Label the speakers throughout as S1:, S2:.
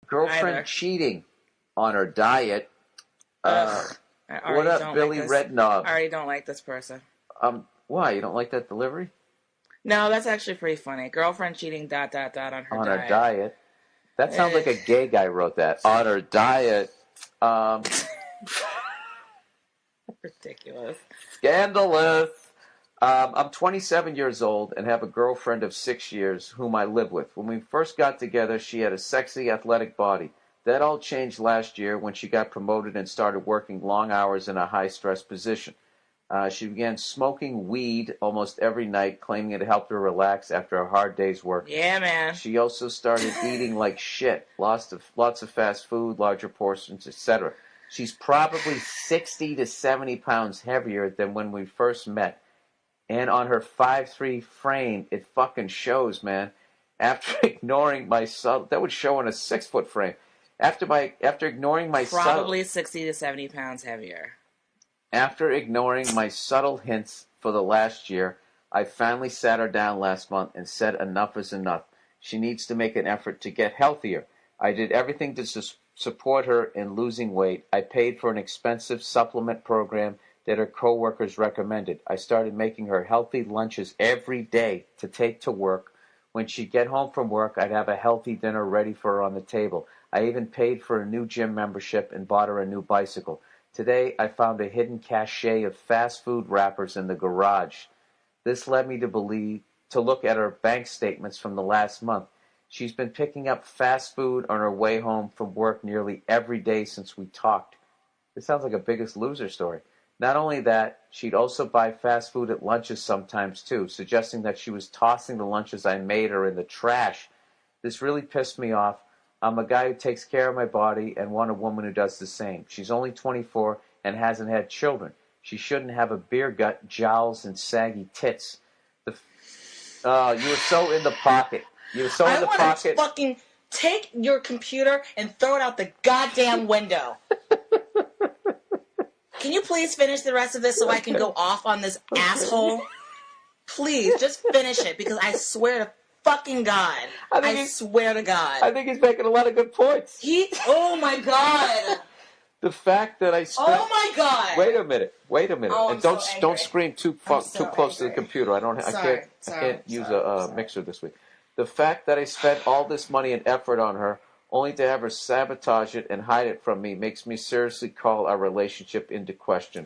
S1: Girlfriend cheating on her diet. What up, Billy Redknob?
S2: I already don't like this person.
S1: Why? You don't like that delivery?
S2: No, that's actually pretty funny. Girlfriend cheating ... on her diet.
S1: On her diet? That sounds like a gay guy wrote that. On her diet.
S2: Ridiculous.
S1: Scandalous. I'm 27 years old and have a girlfriend of 6 years whom I live with. When we first got together, she had a sexy, athletic body. That all changed last year when she got promoted and started working long hours in a high-stress position. She began smoking weed almost every night, claiming it helped her relax after a hard day's work.
S2: Yeah, man.
S1: She also started eating like shit. Lots of fast food, larger portions, etc. She's probably 60 to 70 pounds heavier than when we first met. And on her 5'3" frame, it fucking shows, man. After ignoring my subtle... That would show on a 6-foot frame. After ignoring my
S2: probably 60 to 70 pounds heavier.
S1: After ignoring my subtle hints for the last year, I finally sat her down last month and said enough is enough. She needs to make an effort to get healthier. I did everything to support her in losing weight. I paid for an expensive supplement program that her coworkers recommended. I started making her healthy lunches every day to take to work. When she'd get home from work, I'd have a healthy dinner ready for her on the table. I even paid for a new gym membership and bought her a new bicycle. Today, I found a hidden cache of fast food wrappers in the garage. This led me to look at her bank statements from the last month. She's been picking up fast food on her way home from work nearly every day since we talked. This sounds like a Biggest Loser story. Not only that, she'd also buy fast food at lunches sometimes too, suggesting that she was tossing the lunches I made her in the trash. This really pissed me off. I'm a guy who takes care of my body and want a woman who does the same. She's only 24 and hasn't had children. She shouldn't have a beer gut, jowls, and saggy tits. You were so in the pocket. You were so in the pocket.
S2: I want to fucking take your computer and throw it out the goddamn window. Can you please finish the rest of this so I can go off on this asshole? Please, just finish it, because I swear to fucking God. I swear to God.
S1: I think he's making a lot of good points.
S2: Oh my God.
S1: The fact that I spent...
S2: Oh my God.
S1: Wait a minute.
S2: Oh,
S1: and don't scream too close to the computer. I can't use a mixer this week. The fact that I spent all this money and effort on her only to have her sabotage it and hide it from me makes me seriously call our relationship into question.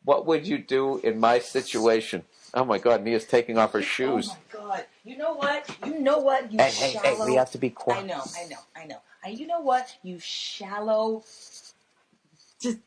S1: What would you do in my situation? Oh my God, Nia's taking off her shoes.
S2: Oh my God. You know what? You
S1: Hey, we have to be quiet.
S2: I know. You know what? You shallow, just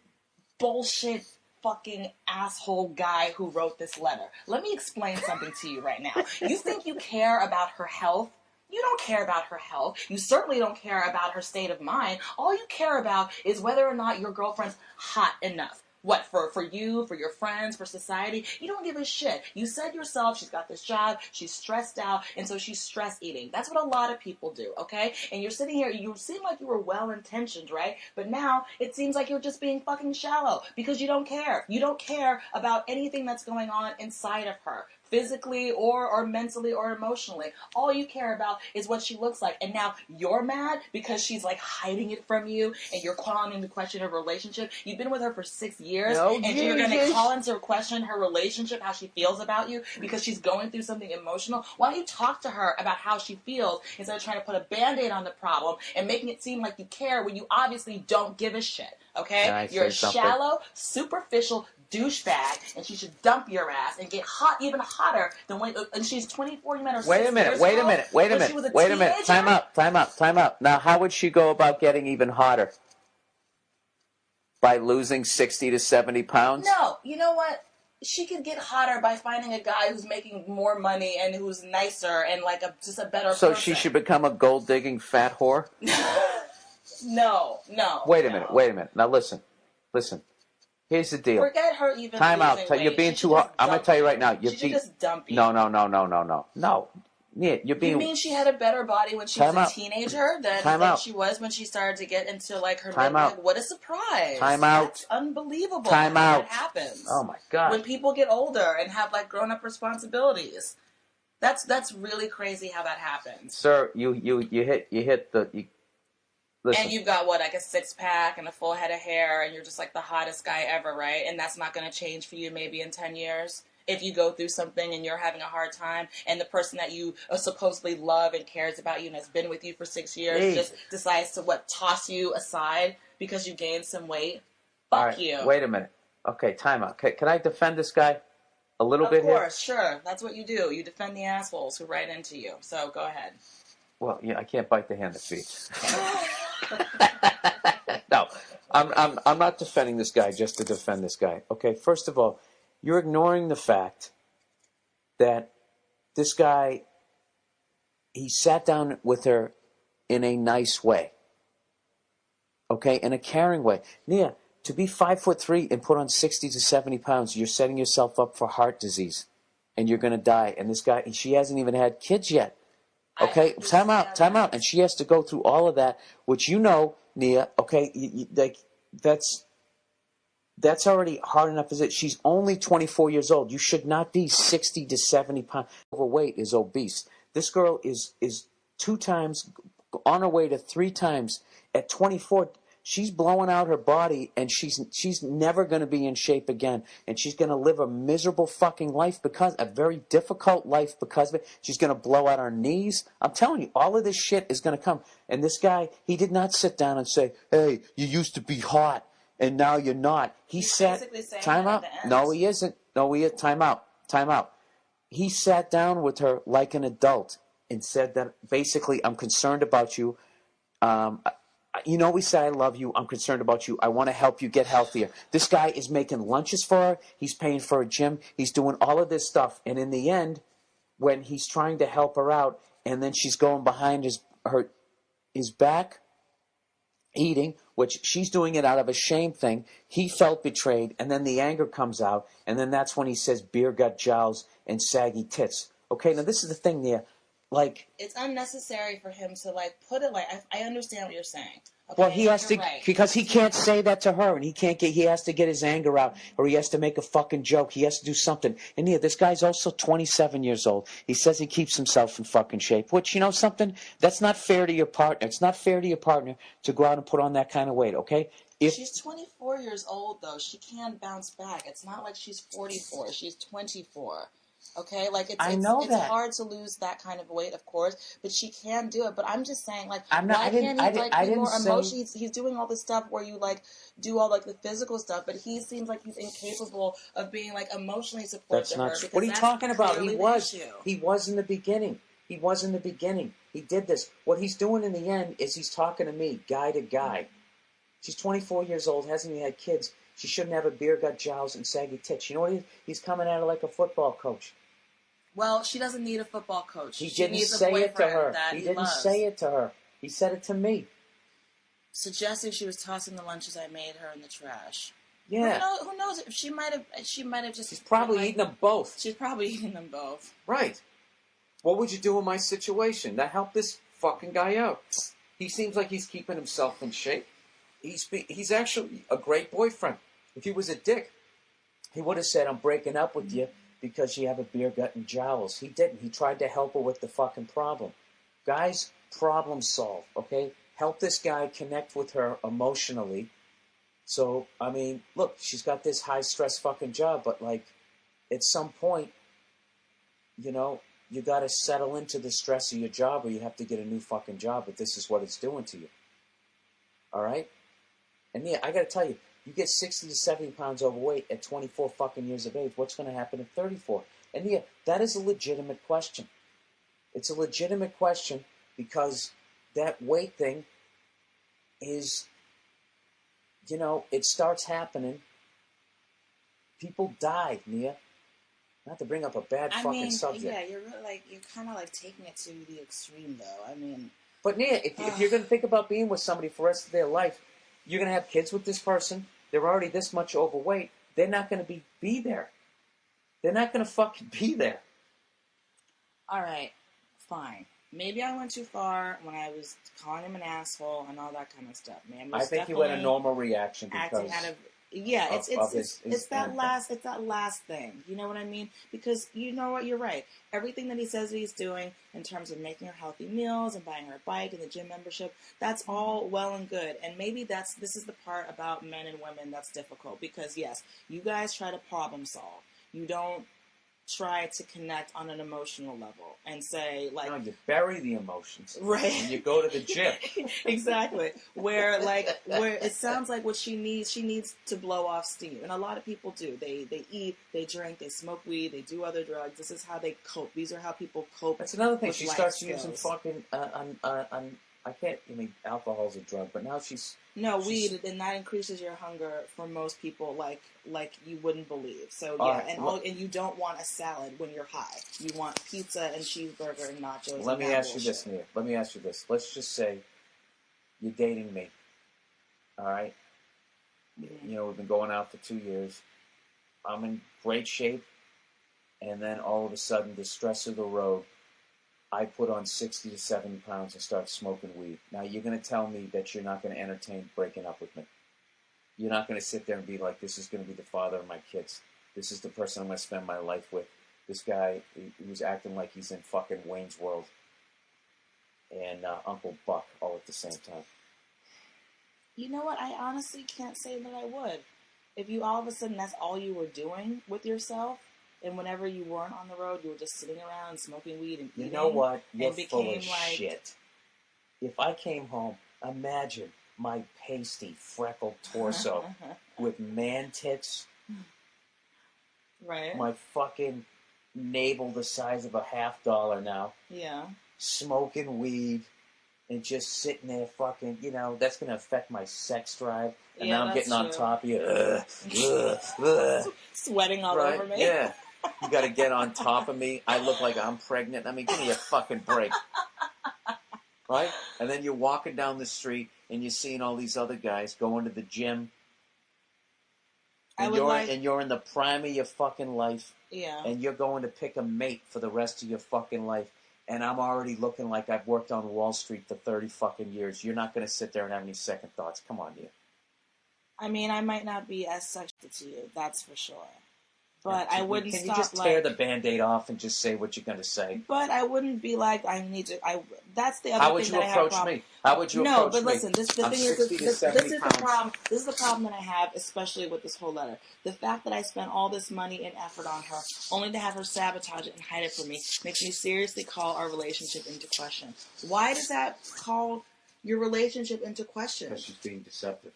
S2: bullshit fucking asshole guy who wrote this letter. Let me explain something to you right now. You think you care about her health? You don't care about her health. You certainly don't care about her state of mind. All you care about is whether or not your girlfriend's hot enough. What, for you, for your friends, for society? You don't give a shit. You said yourself she's got this job, she's stressed out, and so she's stress eating. That's what a lot of people do, okay? And you're sitting here, you seem like you were well-intentioned, right? But now it seems like you're just being fucking shallow because you don't care. You don't care about anything that's going on inside of her, physically or mentally or emotionally. All you care about is what she looks like. And now you're mad because she's like hiding it from you and you're calling into question her relationship. You've been with her for 6 years and you're going to call into question her relationship, how she feels about you because she's going through something emotional. Why don't you talk to her about how she feels instead of trying to put a Band-Aid on the problem and making it seem like you care when you obviously don't give a shit, okay? You're a shallow, superficial douchebag, and she should dump your ass and get hot, even hotter than when. And she's 24. You met her. Wait a minute.
S1: Time out. Now, how would she go about getting even hotter? By losing 60 to 70 pounds?
S2: No, you know what? She could get hotter by finding a guy who's making more money and who's nicer and like just a better person.
S1: So she should become a gold-digging fat whore?
S2: No.
S1: Wait a minute. Now listen. Here's the deal.
S2: Forget her even.
S1: Time out. You're being too hard. I'm going to tell you right now.
S2: She should just dump you.
S1: No. Yeah, you're being...
S2: You mean she had a better body when she was a teenager than she was when she started to get into like her midlife? What a surprise. That's unbelievable. That happens.
S1: Oh my God.
S2: When people get older and have like grown-up responsibilities. That's really crazy how that happens.
S1: Sir, you hit the... Listen.
S2: And you've got what, like a 6-pack and a full head of hair, and you're just like the hottest guy ever, right? And that's not going to change for you maybe in 10 years. If you go through something and you're having a hard time, and the person that you supposedly love and cares about you and has been with you for 6 years just decides to toss you aside because you gained some weight, fuck you.
S1: Wait a minute. Okay, time out. Can I defend this guy a little bit here?
S2: Of course, sure. That's what you do. You defend the assholes who write into you. So go ahead.
S1: Well, yeah, I can't bite the hand that feeds. No, I'm not defending this guy just to defend this guy. Okay, first of all, you're ignoring the fact that this guy, he sat down with her in a nice way. Okay, in a caring way. Nia, to be 5'3" and put on 60 to 70 pounds, you're setting yourself up for heart disease, and you're going to die. And this guy, she hasn't even had kids yet. Okay, time out. And she has to go through all of that, which you know, Nia, okay, like that's already hard enough as it. She's only 24 years old. You should not be 60 to 70 pounds. Overweight is obese. This girl is 2 times, on her way to 3 times. At 24, she's blowing out her body, and she's never going to be in shape again. And she's going to live a miserable fucking life, a very difficult life because of it. She's going to blow out her knees. I'm telling you, all of this shit is going to come. And this guy, he did not sit down and say, hey, you used to be hot, and now you're not. He's sat, time out. No, he isn't. No, he is. Time out. He sat down with her like an adult and said that basically, I'm concerned about you. You know, we say, I love you. I'm concerned about you. I want to help you get healthier. This guy is making lunches for her. He's paying for a gym. He's doing all of this stuff. And in the end, when he's trying to help her out, and then she's going behind his back, eating, which she's doing it out of a shame thing, he felt betrayed. And then the anger comes out. And then that's when he says beer gut jowls and saggy tits. Okay, now this is the thing there. Like,
S2: it's unnecessary for him to put it I understand what you're saying. Okay,
S1: well, he has to, because he can't say that to her, and he has to get his anger out, or he has to make a fucking joke. He has to do something. And yeah, this guy's also 27 years old. He says he keeps himself in fucking shape, which, you know something? That's not fair to your partner. It's not fair to your partner to go out and put on that kind of weight, okay?
S2: She's 24 years old, though. She can bounce back. It's not like she's 44. She's 24. Okay, it's hard to lose that kind of weight, of course, but she can do it. But I'm just saying, why can't he be more emotional? He's doing all this stuff where you do all the physical stuff, but he seems like he's incapable of being emotionally supportive to her.
S1: What are you talking about? He was in the beginning. He did this. What he's doing in the end is he's talking to me, guy to guy. She's 24 years old, hasn't even had kids. She shouldn't have a beer gut jowls and saggy tits. You know what? He's coming at her like a football coach.
S2: Well, she doesn't need a football coach.
S1: He didn't say it to her. He didn't say it to her. He said it to me.
S2: Suggesting she was tossing the lunches I made her in the trash.
S1: Yeah.
S2: Who knows? She might have just.
S1: She's probably eating them both.
S2: She's probably eating them both.
S1: Right. What would you do in my situation? That helped this fucking guy out. He seems like he's keeping himself in shape. He's actually a great boyfriend. If he was a dick, he would have said, I'm breaking up with you because you have a beer gut and jowls. He didn't. He tried to help her with the fucking problem. Guys, problem solve, okay? Help this guy connect with her emotionally. So, I mean, look, she's got this high-stress fucking job, but, at some point, you know, you got to settle into the stress of your job or you have to get a new fucking job, but this is what it's doing to you. All right? And yeah, I got to tell you, you get 60 to 70 pounds overweight at 24 fucking years of age. What's going to happen at 34? And yeah, that is a legitimate question. It's a legitimate question because that weight thing is, you know, it starts happening. People die, Nia. Not to bring up a bad fucking subject.
S2: Yeah, you're really you're kind of taking it to the extreme, though. I mean,
S1: but Nia, if you're going to think about being with somebody for the rest of their life, you're going to have kids with this person. They're already this much overweight. They're not going to be there. They're not going to fucking be there.
S2: All right, fine. Maybe I went too far when I was calling him an asshole and all that kind of stuff, man.
S1: I think you had a normal reaction because
S2: acting out of Yeah,
S1: of his
S2: it's that last thing. You know what I mean? Because you know what, you're right. Everything that he says that he's doing in terms of making her healthy meals and buying her a bike and the gym membership, that's all well and good. And maybe this is the part about men and women that's difficult because yes, you guys try to problem solve. You don't try to connect on an emotional level and say like,
S1: no, you bury the emotions,
S2: right?
S1: And you go to the gym.
S2: Exactly. Where it sounds like what she needs to blow off steam, and a lot of people do. They eat, they drink, they smoke weed, they do other drugs. This is how they cope. These are how people cope.
S1: That's another thing.
S2: With
S1: She
S2: life
S1: starts
S2: skills.
S1: using fucking I can't. I mean, alcohol's a drug, but now she's
S2: weed, and that increases your hunger for most people, like you wouldn't believe. So
S1: right,
S2: and you don't want a salad when you're high. You want pizza and cheeseburger and nachos.
S1: Let me ask you this, Nia. Let me ask you this. Let's just say you're dating me. All right.
S2: Mm-hmm.
S1: You know, we've been going out for 2 years. I'm in great shape, and then all of a sudden, the stress of the road, I put on 60 to 70 pounds and start smoking weed. Now, you're going to tell me that you're not going to entertain breaking up with me. You're not going to sit there and be like, this is going to be the father of my kids. This is the person I'm going to spend my life with. This guy who's acting like he's in fucking Wayne's World and Uncle Buck all at the same time.
S2: You know what? I honestly can't say that I would. If you all of a sudden that's all you were doing with yourself, and whenever you weren't on the road, you were just sitting around smoking weed and eating.
S1: You know what? You're full of
S2: like...
S1: shit. If I came home, imagine my pasty, freckled torso with man tits.
S2: Right.
S1: My fucking navel the size of a $50 now.
S2: Yeah.
S1: Smoking weed and just sitting there fucking, you know, that's going to affect my sex drive. And now I'm getting on top of you.
S2: Sweating all over me.
S1: Yeah. You got to get on top of me. I look like I'm pregnant. I mean, give me a fucking break. Right? And then you're walking down the street and you're seeing all these other guys going to the gym. And you're in the prime of your fucking life.
S2: Yeah.
S1: And you're going to pick a mate for the rest of your fucking life. And I'm already looking like I've worked on Wall Street for 30 fucking years. You're not going to sit there and have any second thoughts. Come on, dude.
S2: I mean, I might not be as sexual to you, that's for sure. But I wouldn't stop.
S1: Can you just tear the Band-Aid off and just say what you're going to say?
S2: But I wouldn't be like, I need to. That's the other
S1: How would
S2: thing
S1: you
S2: that I have
S1: approach
S2: problem.
S1: me? How would you approach me?
S2: No, but listen, this is the problem. This is the problem that I have, especially with this whole letter. The fact that I spent all this money and effort on her, only to have her sabotage it and hide it from me, makes me seriously call our relationship into question. Why does that call your relationship into question?
S1: Because she's being deceptive.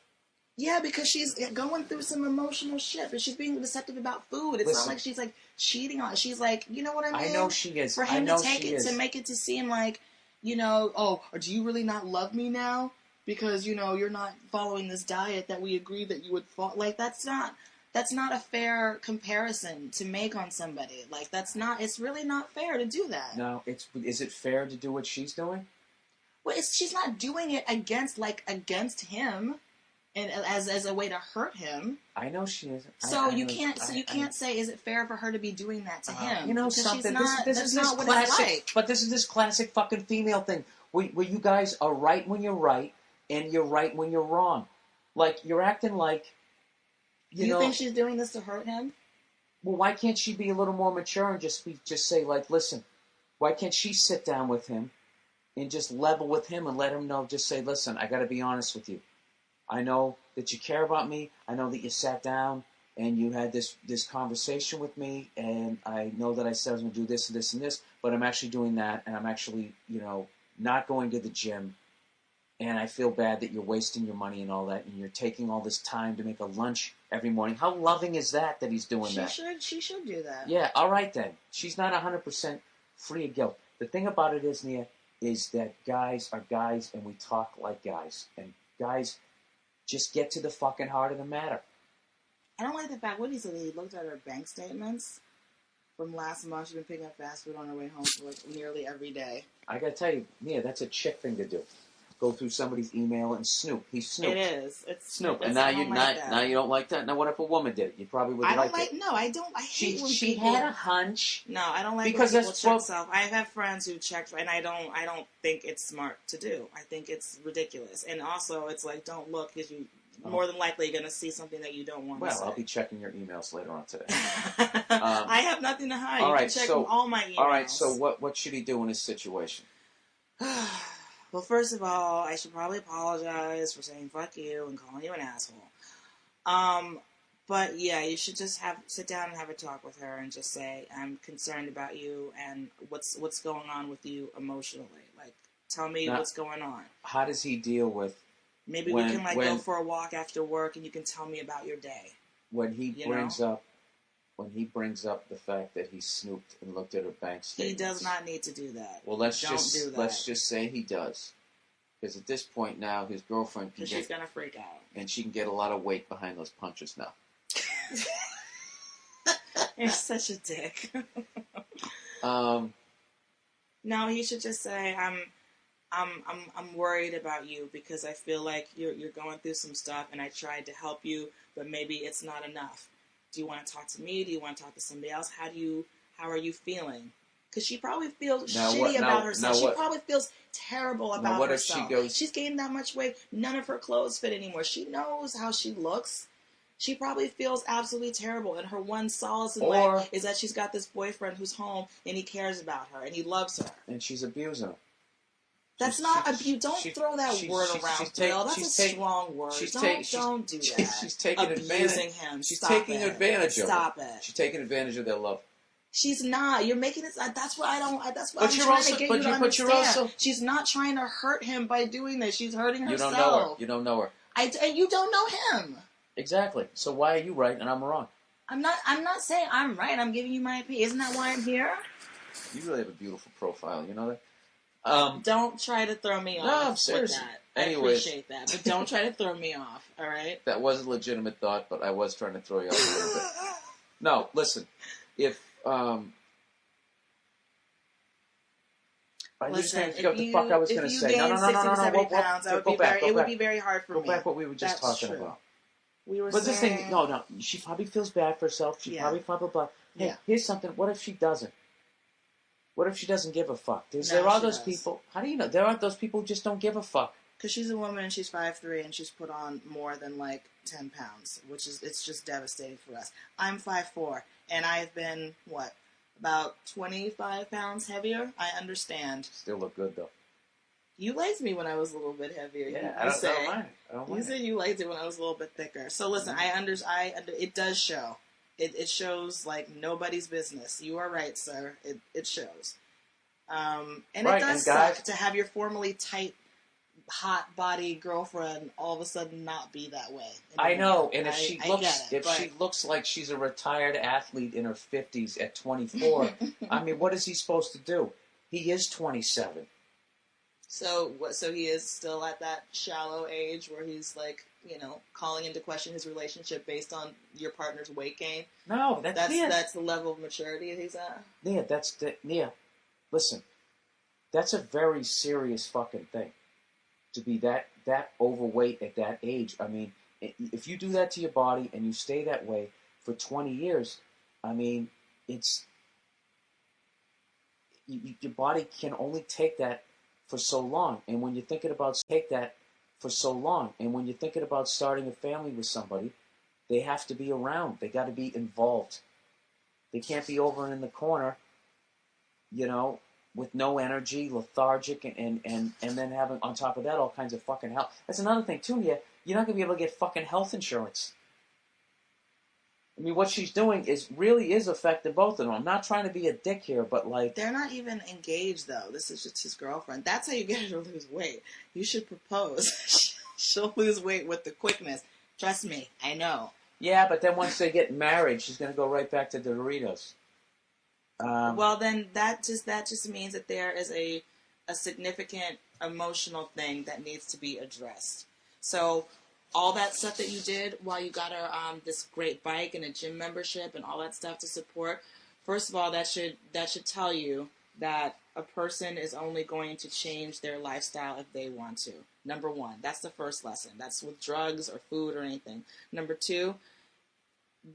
S2: Yeah, because she's going through some emotional shit, but she's being deceptive about food. It's not like she's like cheating on. She's like, you know what I mean?
S1: I know she is.
S2: For him to take it to make it to seem like, you know, or do you really not love me now because you know you're not following this diet that we agreed that you would follow? Like that's not a fair comparison to make on somebody. Like it's really not fair to do that.
S1: No, is it fair to do what she's doing?
S2: Well, she's not doing it against him. And as a way to hurt him.
S1: I know she isn't.
S2: So you can't say, is it fair for her to be doing that to him?
S1: You know
S2: because
S1: something.
S2: This is not what it's like.
S1: But this is this classic fucking female thing, where you guys are right when you're right, and you're right when you're wrong. Like you're acting like. You
S2: think she's doing this to hurt him?
S1: Well, why can't she be a little more mature and just say like, listen, why can't she sit down with him, and just level with him and let him know? Just say, listen, I got to be honest with you. I know that you care about me. I know that you sat down and you had this conversation with me, and I know that I said I was going to do this and this and this, but I'm actually doing that, and I'm actually, you know, not going to the gym, and I feel bad that you're wasting your money and all that, and you're taking all this time to make a lunch every morning. How loving is that he's doing that?
S2: She should do that.
S1: Yeah, all right then. She's not 100% free of guilt. The thing about it is, Nia, is that guys are guys, and we talk like guys, and guys just get to the fucking heart of the matter.
S2: I don't like the fact, what he said, he looked at her bank statements from last month. She's been picking up fast food on her way home for like nearly every day.
S1: I gotta tell you, Nia, that's a chick thing to do. Go through somebody's email and snoop. He's Snoop.
S2: It is. It's
S1: Snoop. And now you don't like that? Now what if a woman did it? You probably would like it.
S2: No, I don't. I hate when
S1: she had a hunch.
S2: No, I don't like because when people check self. I have friends who check, and I don't think it's smart to do. I think it's ridiculous. And also, it's like, don't look because you more than likely going to see something that you don't want to see.
S1: Well, I'll be checking your emails later on today.
S2: I have nothing to hide. You can check all my emails.
S1: All right, so what should he do in this situation?
S2: Well, first of all, I should probably apologize for saying fuck you and calling you an asshole. But yeah, you should just sit down and have a talk with her and just say, I'm concerned about you and what's going on with you emotionally. Like, tell me what's going on.
S1: How does he deal with...
S2: Maybe we can go for a walk after work and you can tell me about your day.
S1: When he brings up the fact that he snooped and looked at her bank statements.
S2: He does not need to do that.
S1: Well, let's just say he does. Because at this point now, his girlfriend can
S2: she's going to freak out.
S1: And she can get a lot of weight behind those punches now.
S2: You're such a dick. No, he should just say, I'm worried about you because I feel like you're going through some stuff and I tried to help you, but maybe it's not enough. Do you want to talk to me? Do you want to talk to somebody else? How are you feeling? Because she probably feels shitty about herself. She probably feels terrible about herself. She's gained that much weight. None of her clothes fit anymore. She knows how she looks. She probably feels absolutely terrible. And her one solace in life is that she's got this boyfriend who's home and he cares about her and he loves her.
S1: And she's abusing him.
S2: That's not abuse. Don't throw that word around, Bill. That's a strong word. Don't do that.
S1: She's taking
S2: abusing him.
S1: She's taking advantage of him.
S2: Stop it.
S1: She's taking advantage of their love.
S2: She's not. You're making it. That's what I don't. That's what I'm trying to get you to understand. She's not trying to hurt him by doing this. She's hurting herself.
S1: You don't know her. You don't know her.
S2: And you don't know him.
S1: Exactly. So why are you right and I'm wrong?
S2: I'm not saying I'm right. I'm giving you my opinion. Isn't that why I'm here?
S1: You really have a beautiful profile. You know that.
S2: Don't try to throw me off.
S1: No, I'm serious.
S2: I appreciate that, but don't try to throw me off. All right.
S1: That was a legitimate thought, but I was trying to throw you off a little bit. No, listen. If
S2: listen,
S1: what the fuck I was going to say. No.
S2: It would be very hard for me.
S1: Go back what we were just talking about.
S2: We were
S1: but saying... this thing, no. She probably feels bad for herself. She probably blah, blah, blah. Hey, here's something. What if she doesn't? What if she doesn't give a fuck? There are those people. How do you know? There are those people who just don't give a fuck.
S2: Because she's a woman and she's 5'3" and she's put on more than like 10 pounds, it's just devastating for us. I'm 5'4" and I've been, about 25 pounds heavier? I understand.
S1: Still look good though.
S2: You liked me when I was a little bit heavier.
S1: Yeah, I don't mind.
S2: You said you liked it when I was a little bit thicker. So listen, it does show. It shows like nobody's business. You are right, sir. It shows. And it does suck to have your formerly tight, hot body girlfriend all of a sudden not be that way.
S1: I know, and if she looks like she's a retired athlete in her 50s at 24, I mean, what is he supposed to do? He is 27.
S2: So he is still at that shallow age where he's like, calling into question his relationship based on your partner's weight gain.
S1: No,
S2: that's the level of maturity he's at.
S1: Yeah, listen, that's a very serious fucking thing. To be that overweight at that age. I mean, if you do that to your body and you stay that way for 20 years, I mean, your body can only take that for so long. And when you're thinking about starting a family with somebody, they have to be around. They got to be involved. They can't be over in the corner, with no energy, lethargic, and then having, on top of that, all kinds of fucking health. That's another thing, too, Nia. You're not going to be able to get fucking health insurance. I mean, what she's doing really is affecting both of them. I'm not trying to be a dick here, but like...
S2: They're not even engaged, though. This is just his girlfriend. That's how you get her to lose weight. You should propose. She'll lose weight with the quickness. Trust me, I know.
S1: Yeah, but then once they get married, she's going to go right back to the Doritos.
S2: Well, then that just means that there is a significant emotional thing that needs to be addressed. So all that stuff that you did while you got her this great bike and a gym membership and all that stuff to support, first of all, that should tell you that a person is only going to change their lifestyle if they want to. Number one, that's the first lesson. That's with drugs or food or anything. Number two,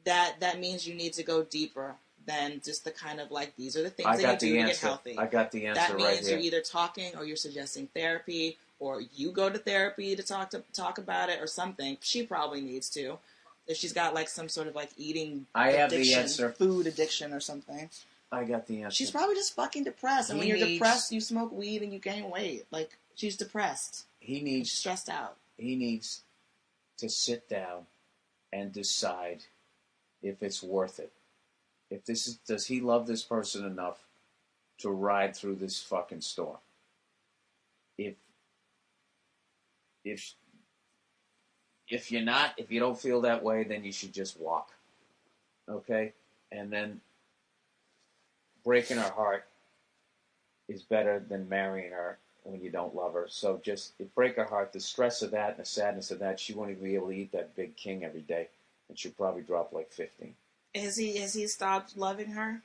S2: that means you need to go deeper than just the kind of these are the things that you do to get healthy.
S1: I got the answer right here.
S2: That means you're either talking or you're suggesting therapy or you go to therapy to talk about it or something. She probably needs to. If she's got like some sort of like eating addiction,
S1: have the answer.
S2: Food addiction or something.
S1: I got the answer.
S2: She's probably just fucking depressed. And when you're depressed, you smoke weed and you gain weight. Like, she's depressed. She's stressed out.
S1: He needs to sit down and decide if it's worth it. Does he love this person enough to ride through this fucking storm? If you're not, if you don't feel that way, then you should just walk. Okay? And then breaking her heart is better than marrying her when you don't love her. So just break her heart. The stress of that and the sadness of that, she won't even be able to eat that big king every day. And she'll probably drop like 15.
S2: Has he stopped loving her?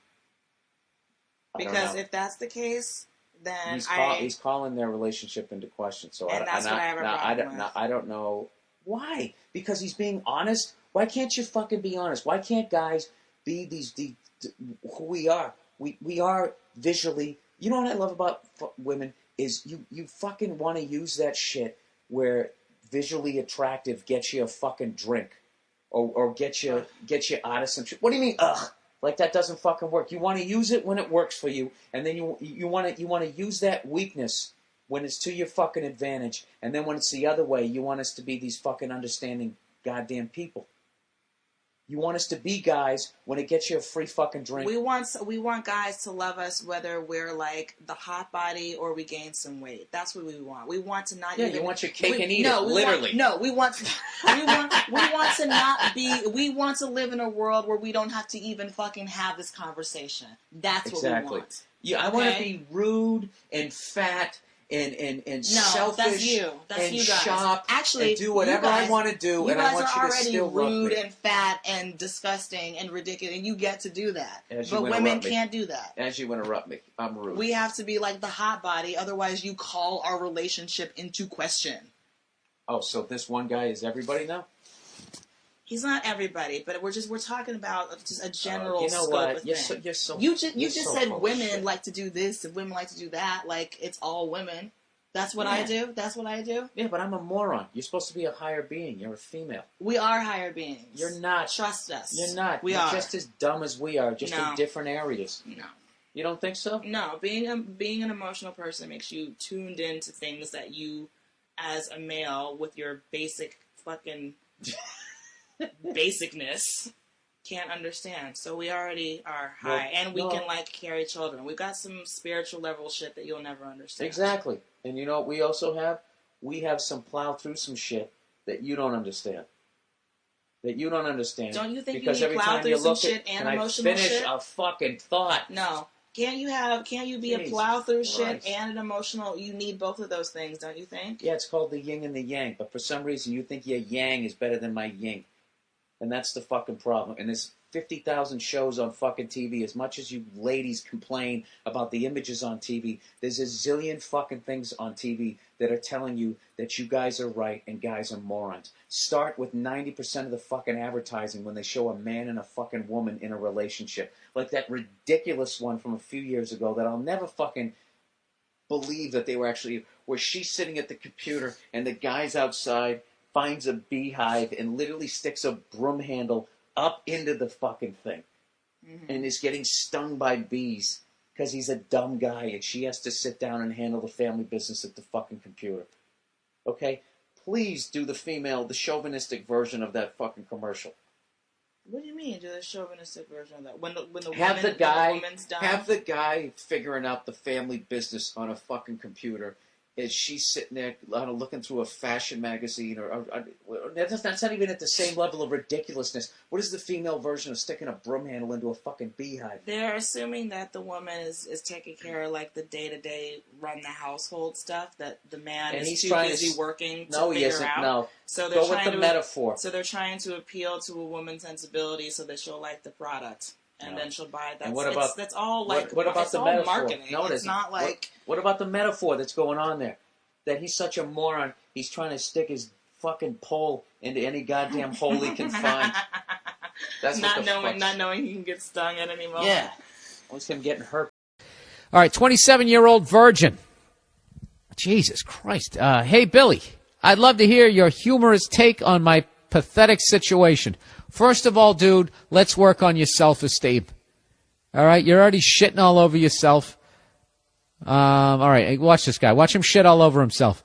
S2: Because if that's the case, then
S1: he's calling their relationship into question. So
S2: that's what I have a problem with.
S1: I don't know why. Because he's being honest. Why can't you fucking be honest? Why can't guys be who we are? We are visually. You know what I love about women is you fucking want to use that shit where visually attractive gets you a fucking drink, or get you out of some shit. What do you mean? Ugh. Like that doesn't fucking work. You want to use it when it works for you, and then you want to use that weakness when it's to your fucking advantage, and then when it's the other way, you want us to be these fucking understanding goddamn people. You want us to be guys when it gets you a free fucking drink.
S2: We want guys to love us whether we're like the hot body or we gain some weight. That's what we want. We want to not.
S1: Yeah, you want your cake and eat it. Literally.
S2: We want to not be. We want to live in a world where we don't have to even fucking have this conversation. That's what we want.
S1: Yeah, I want to be rude and fat. And selfish.
S2: That's you. That's
S1: and
S2: you guys.
S1: Shop
S2: Actually,
S1: and do whatever I want to do, and I want you to still love me.
S2: You guys are already rude and fat and disgusting and ridiculous, and you get to do that. But women can't do that.
S1: As you interrupt me, I'm rude.
S2: We have to be like the hot body, otherwise you call our relationship into question.
S1: Oh, so this one guy is everybody now?
S2: He's not everybody, but we're talking about just a general scope of thing.
S1: You're so
S2: you just said women like to do this and women like to do that. Like it's all women. That's what I do. That's what I do.
S1: Yeah, but I'm a moron. You're supposed to be a higher being. You're a female.
S2: We are higher beings.
S1: You're not.
S2: Trust us.
S1: You're not.
S2: You're
S1: just as dumb as we are, just in different areas.
S2: No.
S1: You don't think so?
S2: No. Being an emotional person makes you tuned into things that you, as a male, with your basic fucking basicness, can't understand. So we already are high, and we can like carry children. We've got some spiritual level shit that you'll never understand.
S1: Exactly. And you know what we also have? We have some plow through some shit that you don't understand. Don't
S2: you think
S1: because
S2: you need plow through some shit and emotional shit?
S1: Can I finish a fucking thought?
S2: No. Can't you be a plow through shit and an emotional? You need both of those things, don't you think?
S1: Yeah, it's called the yin and the yang. But for some reason, you think your yang is better than my yin. And that's the fucking problem. And there's 50,000 shows on fucking TV. As much as you ladies complain about the images on TV, there's a zillion fucking things on TV that are telling you that you guys are right and guys are morons. Start with 90% of the fucking advertising when they show a man and a fucking woman in a relationship. Like that ridiculous one from a few years ago that I'll never fucking believe that they were actually, where she's sitting at the computer and the guy's outside, finds a beehive and literally sticks a broom handle up into the fucking thing. Mm-hmm. And is getting stung by bees because he's a dumb guy and she has to sit down and handle the family business at the fucking computer. Okay? Please do the chauvinistic version of that fucking commercial.
S2: What do you mean, do the chauvinistic version of that? When the woman's done?
S1: Have the guy figuring out the family business on a fucking computer as she's sitting there looking through a fashion magazine, or that's not even at the same level of ridiculousness. What is the female version of sticking a broom handle into a fucking beehive?
S2: They're assuming that the woman is taking care of like the day-to-day run the household stuff, that the man is too busy working to figure out.
S1: No,
S2: so they're
S1: go with the metaphor.
S2: So they're trying to appeal to a woman's sensibility so that she'll like the product. And then she'll buy that. That's all like.
S1: What about the metaphor?
S2: Marketing. No, it's not like.
S1: What about the metaphor that's going on there? That he's such a moron. He's trying to stick his fucking pole into any goddamn hole he can find. That's not
S2: knowing he can get stung at any moment.
S1: Yeah, it was him getting hurt.
S3: All right, 27-year-old virgin. Jesus Christ. Hey, Billy, I'd love to hear your humorous take on my pathetic situation. First of all, dude, let's work on your self-esteem. All right? You're already shitting all over yourself. All right, watch this guy. Watch him shit all over himself.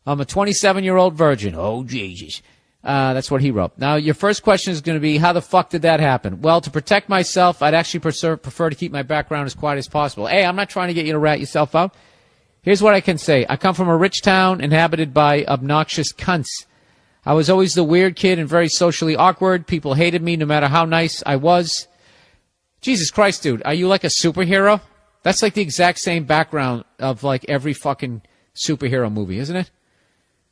S3: I'm a 27-year-old virgin. Oh, Jesus. That's what he wrote. Now, your first question is going to be, how the fuck did that happen? Well, to protect myself, I'd actually prefer to keep my background as quiet as possible. Hey, I'm not trying to get you to rat yourself out. Here's what I can say. I come from a rich town inhabited by obnoxious cunts. I was always the weird kid and very socially awkward. People hated me no matter how nice I was. Jesus Christ, dude, are you like a superhero? That's like the exact same background of like every fucking superhero movie, isn't it?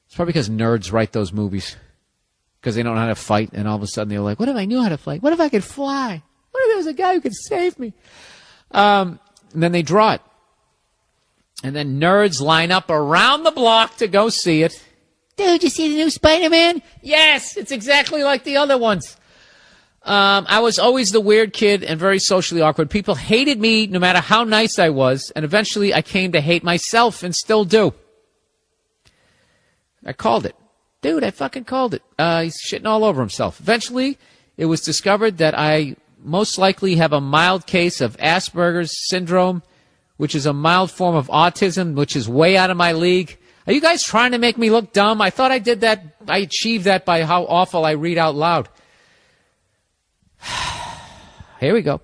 S3: It's probably because nerds write those movies. Because they don't know how to fight, and all of a sudden they're like, what if I knew how to fight? What if I could fly? What if there was a guy who could save me? And then they draw it. And then nerds line up around the block to go see it. Dude, you see the new Spider-Man? Yes, it's exactly like the other ones. I was always the weird kid and very socially awkward. People hated me no matter how nice I was, and eventually I came to hate myself and still do. I called it. Dude, I fucking called it. He's shitting all over himself. Eventually, it was discovered that I most likely have a mild case of Asperger's syndrome, which is a mild form of autism, which is way out of my league. Are you guys trying to make me look dumb? I thought I did that. I achieved that by how awful I read out loud. Here we go.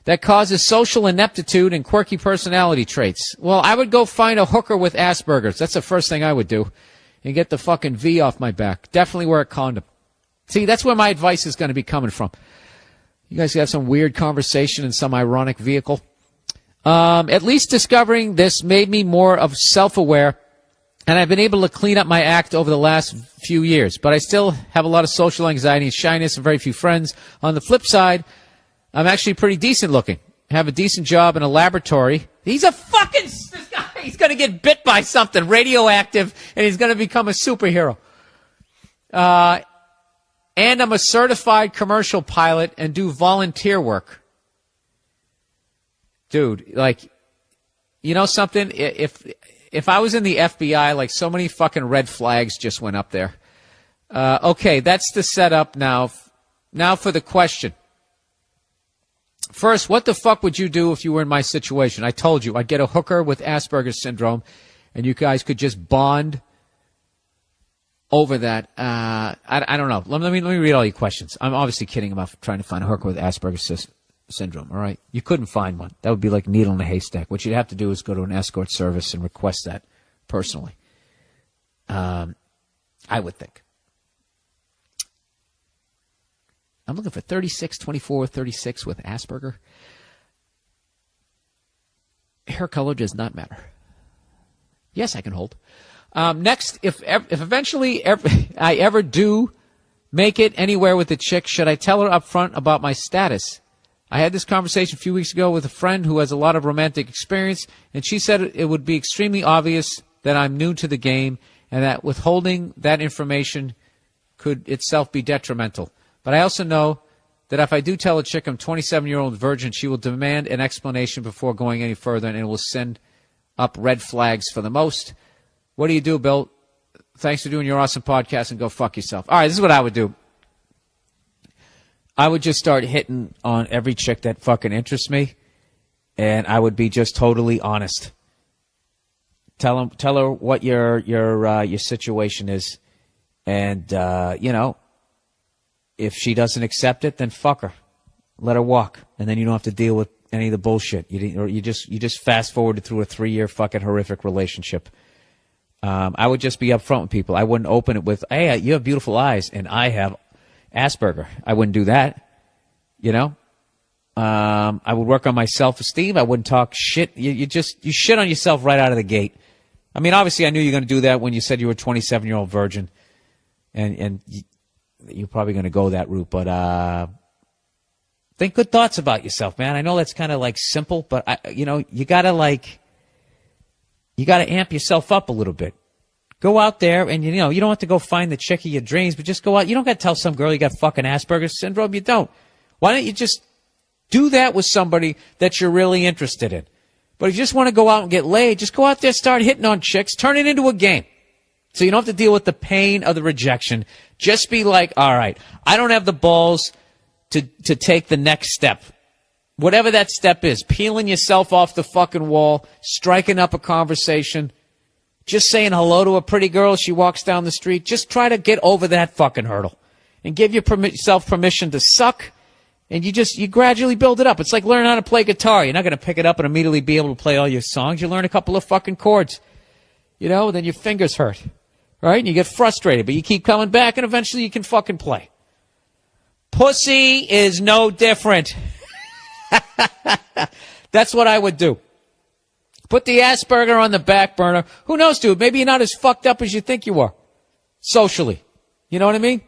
S3: That causes social ineptitude and quirky personality traits. Well, I would go find a hooker with Asperger's. That's the first thing I would do. And get the fucking V off my back. Definitely wear a condom. See, that's where my advice is going to be coming from. You guys have some weird conversation in some ironic vehicle. At least discovering this made me more of self-aware, and I've been able to clean up my act over the last few years. But I still have a lot of social anxiety and shyness and very few friends. On the flip side, I'm actually pretty decent looking. Have a decent job in a laboratory. He's a fucking... This guy, he's going to get bit by something radioactive, and he's going to become a superhero. And I'm a certified commercial pilot and do volunteer work. Dude, like, you know something? If I was in the FBI, like, so many fucking red flags just went up there. Okay, that's the setup now. Now for the question. First, what the fuck would you do if you were in my situation? I told you, I'd get a hooker with Asperger's syndrome, and you guys could just bond over that. I don't know. Let me read all your questions. I'm obviously kidding about trying to find a hooker with Asperger's syndrome, all right? You couldn't find one. That would be like needle in a haystack. What you'd have to do is go to an escort service and request that personally. I would think. I'm looking for 36, 24, 36 with Asperger. Hair color does not matter. Yes, I can hold. Next, if eventually I ever do make it anywhere with a chick, should I tell her up front about my status? I had this conversation a few weeks ago with a friend who has a lot of romantic experience, and she said it would be extremely obvious that I'm new to the game and that withholding that information could itself be detrimental. But I also know that if I do tell a chick I'm 27-year-old virgin, she will demand an explanation before going any further, and it will send up red flags for the most. What do you do, Bill? Thanks for doing your awesome podcast, and go fuck yourself. All right, this is what I would do. I would just start hitting on every chick that fucking interests me, and I would be just totally honest. Tell her what your situation is, and you know, if she doesn't accept it, then fuck her. Let her walk, and then you don't have to deal with any of the bullshit. You just fast forwarded through a 3-year fucking horrific relationship. I would just be upfront with people. I wouldn't open it with, hey, you have beautiful eyes, and I have Asperger. I wouldn't do that, you know. I would work on my self-esteem. I wouldn't talk shit. You shit on yourself right out of the gate. I mean, obviously, I knew you were going to do that when you said you were a 27-year-old virgin, and you're probably going to go that route. But think good thoughts about yourself, man. I know that's kind of like simple, but you gotta amp yourself up a little bit. Go out there and, you don't have to go find the chick of your dreams, but just go out. You don't got to tell some girl you got fucking Asperger's syndrome. You don't. Why don't you just do that with somebody that you're really interested in? But if you just want to go out and get laid, just go out there, start hitting on chicks, turn it into a game. So you don't have to deal with the pain of the rejection. Just be like, all right, I don't have the balls to take the next step. Whatever that step is, peeling yourself off the fucking wall, striking up a conversation, just saying hello to a pretty girl as she walks down the street. Just try to get over that fucking hurdle and give yourself permission to suck. And you gradually build it up. It's like learning how to play guitar. You're not going to pick it up and immediately be able to play all your songs. You learn a couple of fucking chords. Then your fingers hurt. Right? And you get frustrated, but you keep coming back and eventually you can fucking play. Pussy is no different. That's what I would do. Put the Asperger on the back burner. Who knows, dude? Maybe you're not as fucked up as you think you are. Socially. You know what I mean?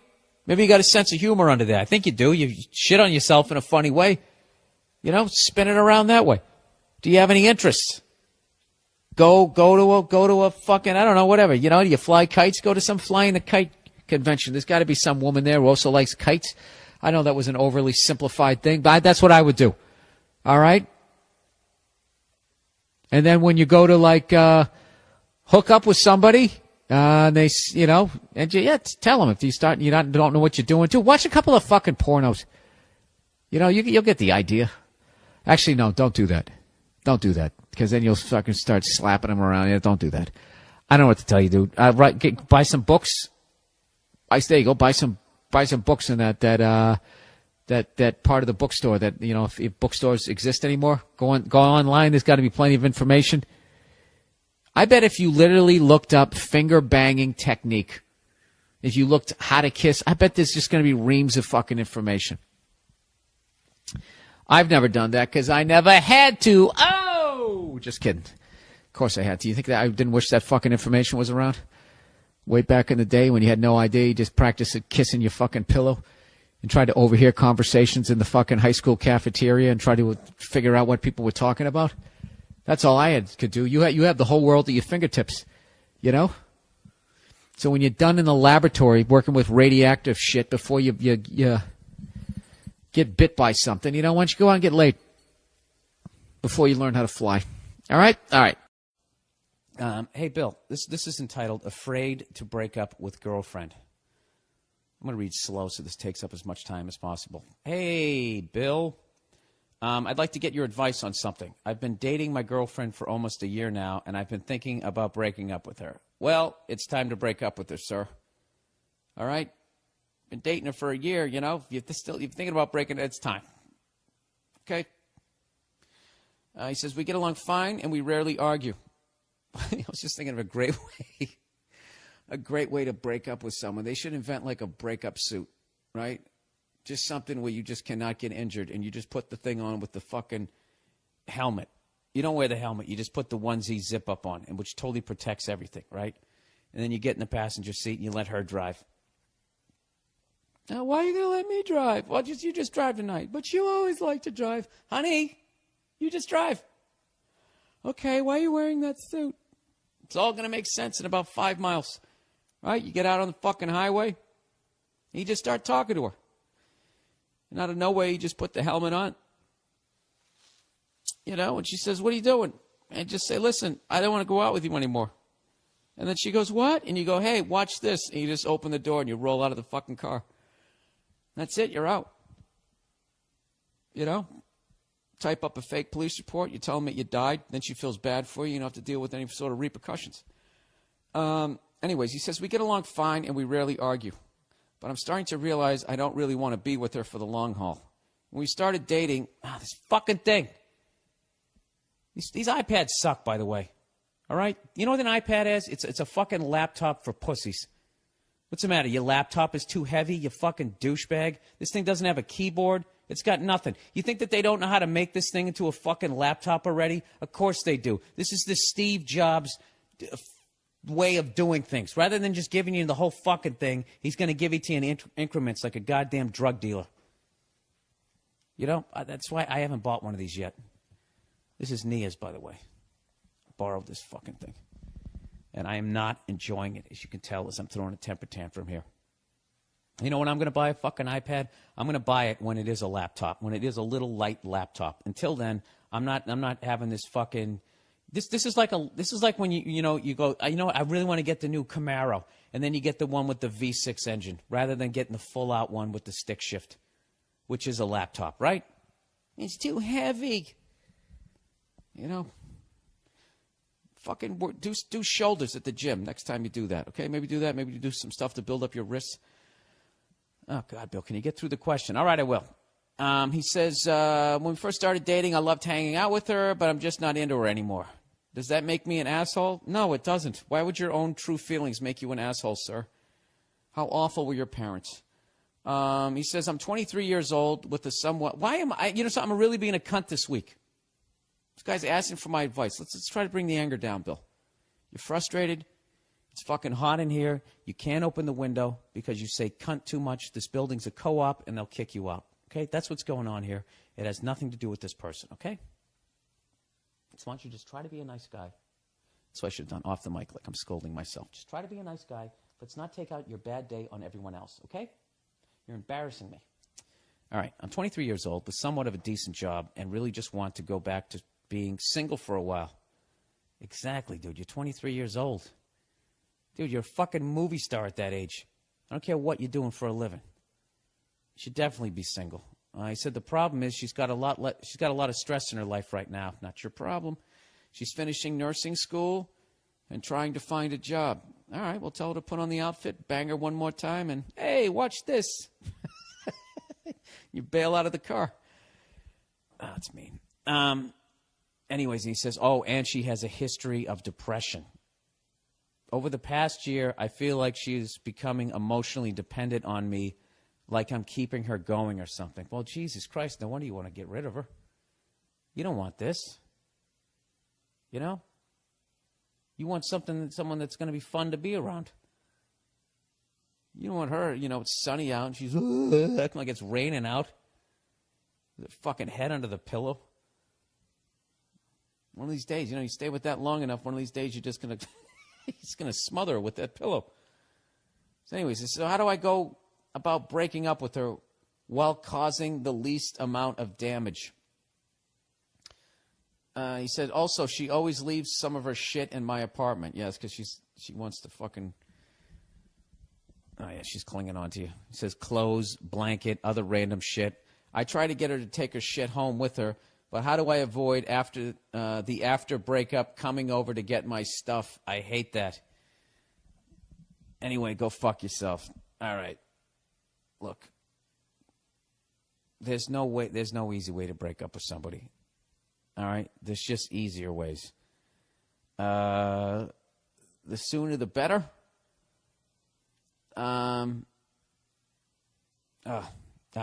S3: Maybe you got a sense of humor under there. I think you do. You shit on yourself in a funny way. Spin it around that way. Do you have any interests? Go to a fucking, I don't know, whatever. Do you fly kites? Go to some flying the kite convention. There's got to be some woman there who also likes kites. I know that was an overly simplified thing, but that's what I would do. All right? And then when you go to hook up with somebody, they, tell them if you don't know what you're doing too. Watch a couple of fucking pornos. You'll get the idea. Actually, no, don't do that. Don't do that, because then you'll fucking start slapping them around. Yeah, don't do that. I don't know what to tell you, dude. Buy some books. There you go. Buy some books in that part of the bookstore that, if bookstores exist anymore. Go online. There's got to be plenty of information. I bet if you literally looked up finger banging technique, if you looked how to kiss, I bet there's just going to be reams of fucking information. I've never done that because I never had to. Oh, just kidding. Of course I had to. You think that I didn't wish that fucking information was around? Way back in the day when you had no idea, you just practiced kissing your fucking pillow and tried to overhear conversations in the fucking high school cafeteria and try to figure out what people were talking about. That's all I could do. You have the whole world at your fingertips, So when you're done in the laboratory working with radioactive shit before you get bit by something, why don't you go out and get laid before you learn how to fly? All right? All right. Hey, Bill, this is entitled Afraid to Break Up with Girlfriend. I'm going to read slow so this takes up as much time as possible. Hey, Bill. I'd like to get your advice on something. I've been dating my girlfriend for almost a year now, and I've been thinking about breaking up with her. Well, it's time to break up with her, sir. All right? Been dating her for a year, If you're thinking about breaking it, it's time. Okay? He says, we get along fine, and we rarely argue. I was just thinking of a great way to break up with someone. They should invent like a breakup suit, right? Just something where you just cannot get injured, and you just put the thing on with the fucking helmet. You don't wear the helmet. You just put the onesie zip up on, and which totally protects everything, right? And then you get in the passenger seat, and you let her drive. Now, why are you going to let me drive? Well, you just drive tonight. But you always like to drive. Honey, you just drive. Okay, why are you wearing that suit? It's all going to make sense in about 5 miles. Right? You get out on the fucking highway, and you just start talking to her. And out of nowhere, you just put the helmet on. And she says, what are you doing? And just say, listen, I don't want to go out with you anymore. And then she goes, what? And you go, hey, watch this. And you just open the door and you roll out of the fucking car. That's it. You're out. Type up a fake police report. You tell them that you died. Then she feels bad for you. You don't have to deal with any sort of repercussions. Anyways, he says, we get along fine and we rarely argue. But I'm starting to realize I don't really want to be with her for the long haul. When we started dating, this fucking thing. These iPads suck, by the way. All right? You know what an iPad is? It's a fucking laptop for pussies. What's the matter? Your laptop is too heavy? You fucking douchebag? This thing doesn't have a keyboard? It's got nothing. You think that they don't know how to make this thing into a fucking laptop already? Of course they do. This is the Steve Jobs way of doing things. Rather than just giving you the whole fucking thing, he's going to give it to you in increments like a goddamn drug dealer. That's why I haven't bought one of these yet. This is Nia's, by the way. I borrowed this fucking thing. And I am not enjoying it, as you can tell, as I'm throwing a temper tantrum here. You know when I'm going to buy a fucking iPad? I'm going to buy it when it is a laptop, when it is a little light laptop. Until then, I'm not having this fucking This is like when you go, you know what, I really want to get the new Camaro, and then you get the one with the V6 engine rather than getting the full out one with the stick shift, which is a laptop, right? It's too heavy. You know, fucking do shoulders at the gym next time you do that. Okay, maybe do that. Maybe you do some stuff to build up your wrists. Oh God, Bill, can you get through the question? All right, I will. He says, when we first started dating, I loved hanging out with her, but I'm just not into her anymore. Does that make me an asshole? No, it doesn't. Why would your own true feelings make you an asshole, sir? How awful were your parents? He says, I'm 23 years old with a somewhat... Why am I... You know something? I'm really being a cunt this week. This guy's asking for my advice. Let's try to bring the anger down, Bill. You're frustrated. It's fucking hot in here. You can't open the window because you say cunt too much. This building's a co-op, and they'll kick you out. Okay? That's what's going on here. It has nothing to do with this person, okay? So why don't you just try to be a nice guy? That's what I should have done off the mic, like I'm scolding myself. Just try to be a nice guy. Let's not take out your bad day on everyone else, okay? You're embarrassing me. All right, I'm 23 years old with somewhat of a decent job and really just want to go back to being single for a while. Exactly, dude. You're 23 years old. Dude, you're a fucking movie star at that age. I don't care what you're doing for a living. You should definitely be single. He said the problem is she's got a lot of stress in her life right now. Not your problem. She's finishing nursing school and trying to find a job. All right, we'll tell her to put on the outfit, bang her one more time, and, hey, watch this. You bail out of the car. Oh, that's mean. Anyways, he says, and she has a history of depression. Over the past year, I feel like she's becoming emotionally dependent on me, like I'm keeping her going or something. Well, Jesus Christ, no wonder you want to get rid of her. You don't want this. You know? You want someone that's going to be fun to be around. You don't want her, it's sunny out and she's acting like it's raining out. With her fucking head under the pillow. One of these days, you stay with that long enough, one of these days you're just going to, he's going to smother her with that pillow. So anyways, so how do I go about breaking up with her while causing the least amount of damage? He said, also, she always leaves some of her shit in my apartment. Yes, because she wants to fucking... Oh, yeah, she's clinging on to you. He says, clothes, blanket, other random shit. I try to get her to take her shit home with her, but how do I avoid after breakup coming over to get my stuff? I hate that. Anyway, go fuck yourself. All right. Look, there's no easy way to break up with somebody. All right? There's just easier ways. The sooner the better. I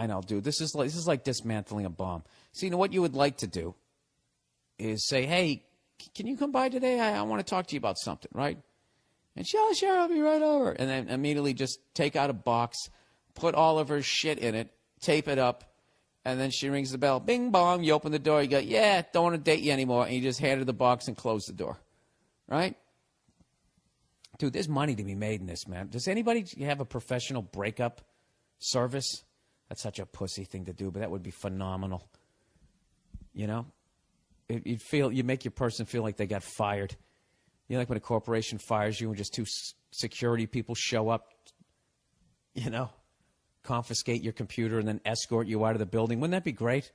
S3: know, dude. This is like dismantling a bomb. See, what you would like to do is say, hey, can you come by today? I want to talk to you about something, right? And sure, I'll be right over. And then immediately just take out a box, put all of her shit in it, tape it up, and then she rings the bell. Bing, bong. You open the door. You go, yeah, don't want to date you anymore. And you just hand her the box and close the door. Right? Dude, there's money to be made in this, man. Does anybody have a professional breakup service? That's such a pussy thing to do, but that would be phenomenal. You make your person feel like they got fired. Like when a corporation fires you and just two security people show up, confiscate your computer and then escort you out of the building. Wouldn't that be great?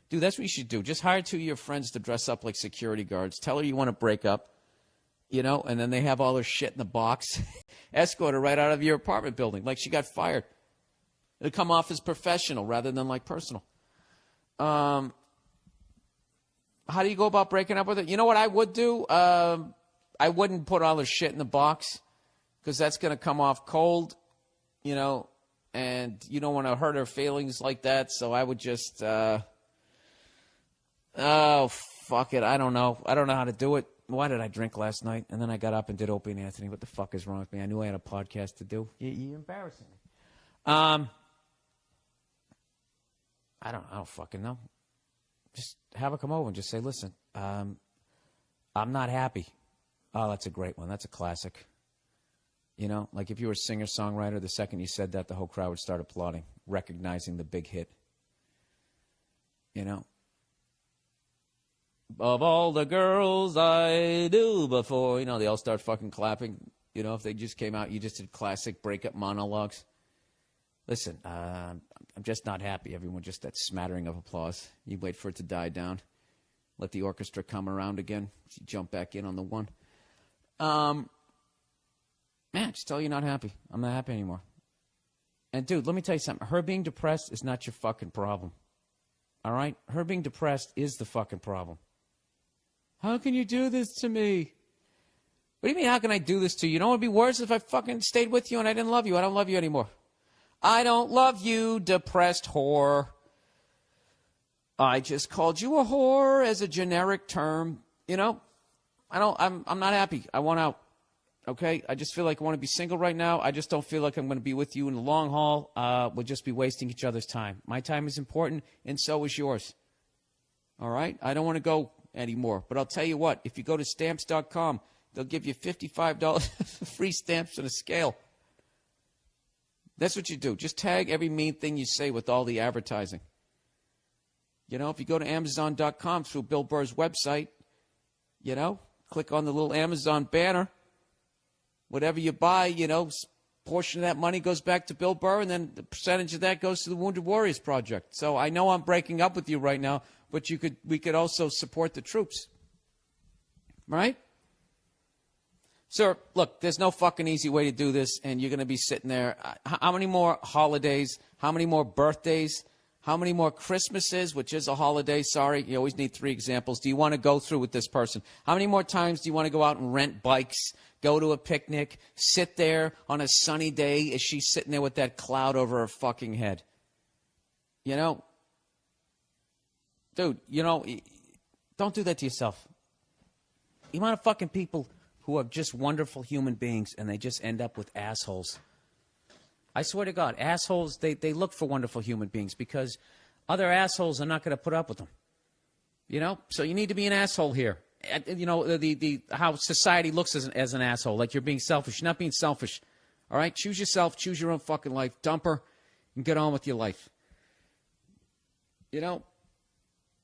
S3: Dude, that's what you should do. Just hire two of your friends to dress up like security guards. Tell her you want to break up, and then they have all her shit in the box. Escort her right out of your apartment building like she got fired. It'll come off as professional rather than like personal. How do you go about breaking up with her? You know what I would do? I wouldn't put all her shit in the box because that's going to come off cold, and you don't want to hurt her feelings like that. So I would just, oh, fuck it. I don't know how to do it. Why did I drink last night? And then I got up and did Opie and Anthony. What the fuck is wrong with me? I knew I had a podcast to do. You're embarrassing me. I don't fucking know. Just have her come over and just say, listen, I'm not happy. Oh, that's a great one. That's a classic. Like if you were a singer-songwriter, the second you said that, the whole crowd would start applauding, recognizing the big hit. Of all the girls I knew before. You know, they all start fucking clapping. You know, if they just came out, you just did classic breakup monologues. Listen, I'm just not happy. Everyone just that smattering of applause. You wait for it to die down. Let the orchestra come around again. You jump back in on the one. Man, just tell you not happy. I'm not happy anymore. And dude, let me tell you something. Her being depressed is not your fucking problem. All right? Her being depressed is the fucking problem. How can you do this to me? What do you mean, how can I do this to you? You know what would be worse if I fucking stayed with you and I didn't love you? I don't love you anymore. I don't love you, depressed whore. I just called you a whore as a generic term. You know, I'm not happy. I want out. Okay? I just feel like I want to be single right now. I just don't feel like I'm going to be with you in the long haul. We'll just be wasting each other's time. My time is important, and so is yours. All right? I don't want to go anymore. But I'll tell you what. If you go to Stamps.com, they'll give you $55 free stamps and a scale. That's what you do. Just tag every mean thing you say with all the advertising. You know, if you go to Amazon.com through Bill Burr's website, you know, click on the little Amazon banner. Whatever you buy, you know, portion of that money goes back to Bill Burr, and then the percentage of that goes to the Wounded Warriors Project. So I know I'm breaking up with you right now, but we could also support the troops. Right? Sir, look, there's no fucking easy way to do this, and you're going to be sitting there. How many more holidays? How many more birthdays? How many more Christmases, which is a holiday? Sorry, you always need 3 examples. Do you want to go through with this person? How many more times do you want to go out and rent bikes, go to a picnic, sit there on a sunny day as she's sitting there with that cloud over her fucking head? You know? Dude, you know, don't do that to yourself. The amount of fucking people who are just wonderful human beings and they just end up with assholes. I swear to God, assholes, they look for wonderful human beings because other assholes are not going to put up with them. You know? So you need to be an asshole here. You know, the how society looks as an asshole, like you're being selfish. You're not being selfish. All right? Choose yourself. Choose your own fucking life. Dump her and get on with your life. You know?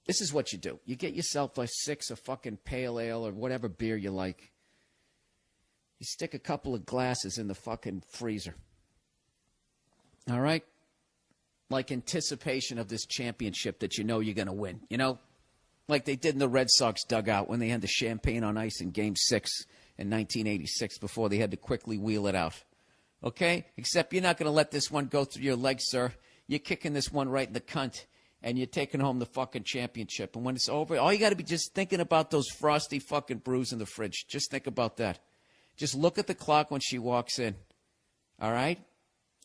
S3: This is what you do. You get yourself a 6 of fucking pale ale or whatever beer you like. You stick a couple of glasses in the fucking freezer. All right? Like anticipation of this championship that you know you're going to win. You know? Like they did in the Red Sox dugout when they had the champagne on ice in Game 6 in 1986 before they had to quickly wheel it out. Okay? Except you're not going to let this one go through your legs, sir. You're kicking this one right in the cunt, and you're taking home the fucking championship. And when it's over, all you got to be just thinking about those frosty fucking brews in the fridge. Just think about that. Just look at the clock when she walks in. All right?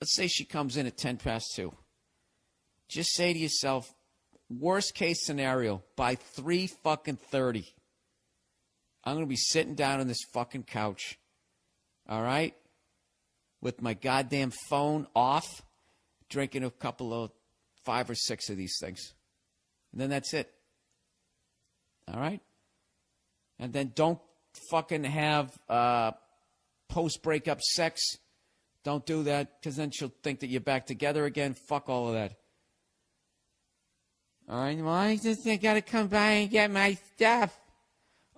S3: Let's say she comes in at 10 past 2. Just say to yourself, worst case scenario, by 3:30, I'm going to be sitting down on this fucking couch, all right, with my goddamn phone off, drinking a couple of 5 or 6 of these things. And then that's it. All right? And then don't fucking have post-breakup sex. Don't do that, because then she'll think that you're back together again. Fuck all of that. All right, well, I just got to come by and get my stuff.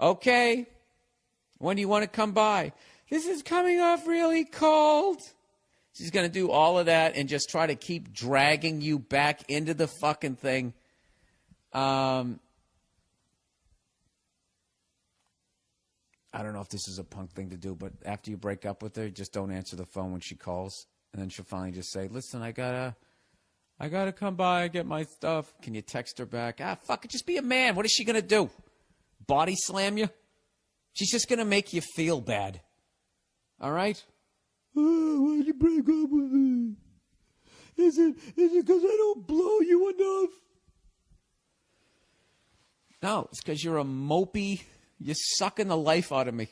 S3: Okay. When do you want to come by? This is coming off really cold. She's going to do all of that and just try to keep dragging you back into the fucking thing. I don't know if this is a punk thing to do, but after you break up with her, just don't answer the phone when she calls. And then she'll finally just say, listen, I gotta come by and get my stuff. Can you text her back? Fuck it, just be a man. What is she gonna do? Body slam you? She's just gonna make you feel bad. All right? Oh, why'd you break up with me? Is it because I don't blow you enough? No, it's because you're a mopey. You're sucking the life out of me.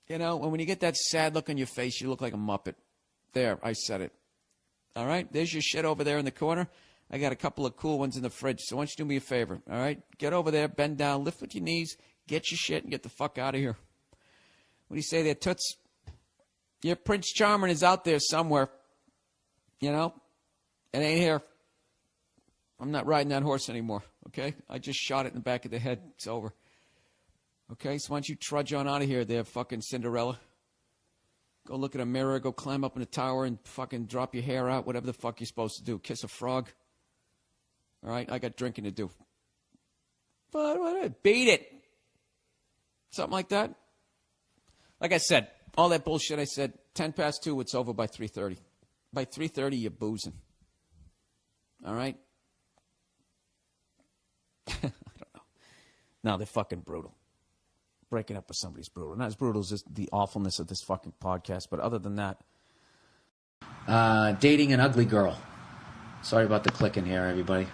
S3: You know, and when you get that sad look on your face, you look like a Muppet. There, I said it. All right? There's your shit over there in the corner. I got a couple of cool ones in the fridge. So why don't you do me a favor, all right? Get over there, bend down, lift with your knees, get your shit, and get the fuck out of here. What do you say there, Toots? Your Prince Charming is out there somewhere. You know? It ain't here. I'm not riding that horse anymore, okay? I just shot it in the back of the head. It's over. Okay, so why don't you trudge on out of here there, fucking Cinderella. Go look at a mirror, go climb up in a tower and fucking drop your hair out, whatever the fuck you're supposed to do. Kiss a frog. All right, I got drinking to do. But beat it. Something like that. Like I said, all that bullshit I said, 10 past 2, it's over by 3:30. By 3:30, you're boozing. All right? I don't know. No, they're fucking brutal. Breaking up with somebody's brutal. Not as brutal as the awfulness of this fucking podcast, but other than that. Dating an ugly girl. Sorry about the clicking here, everybody.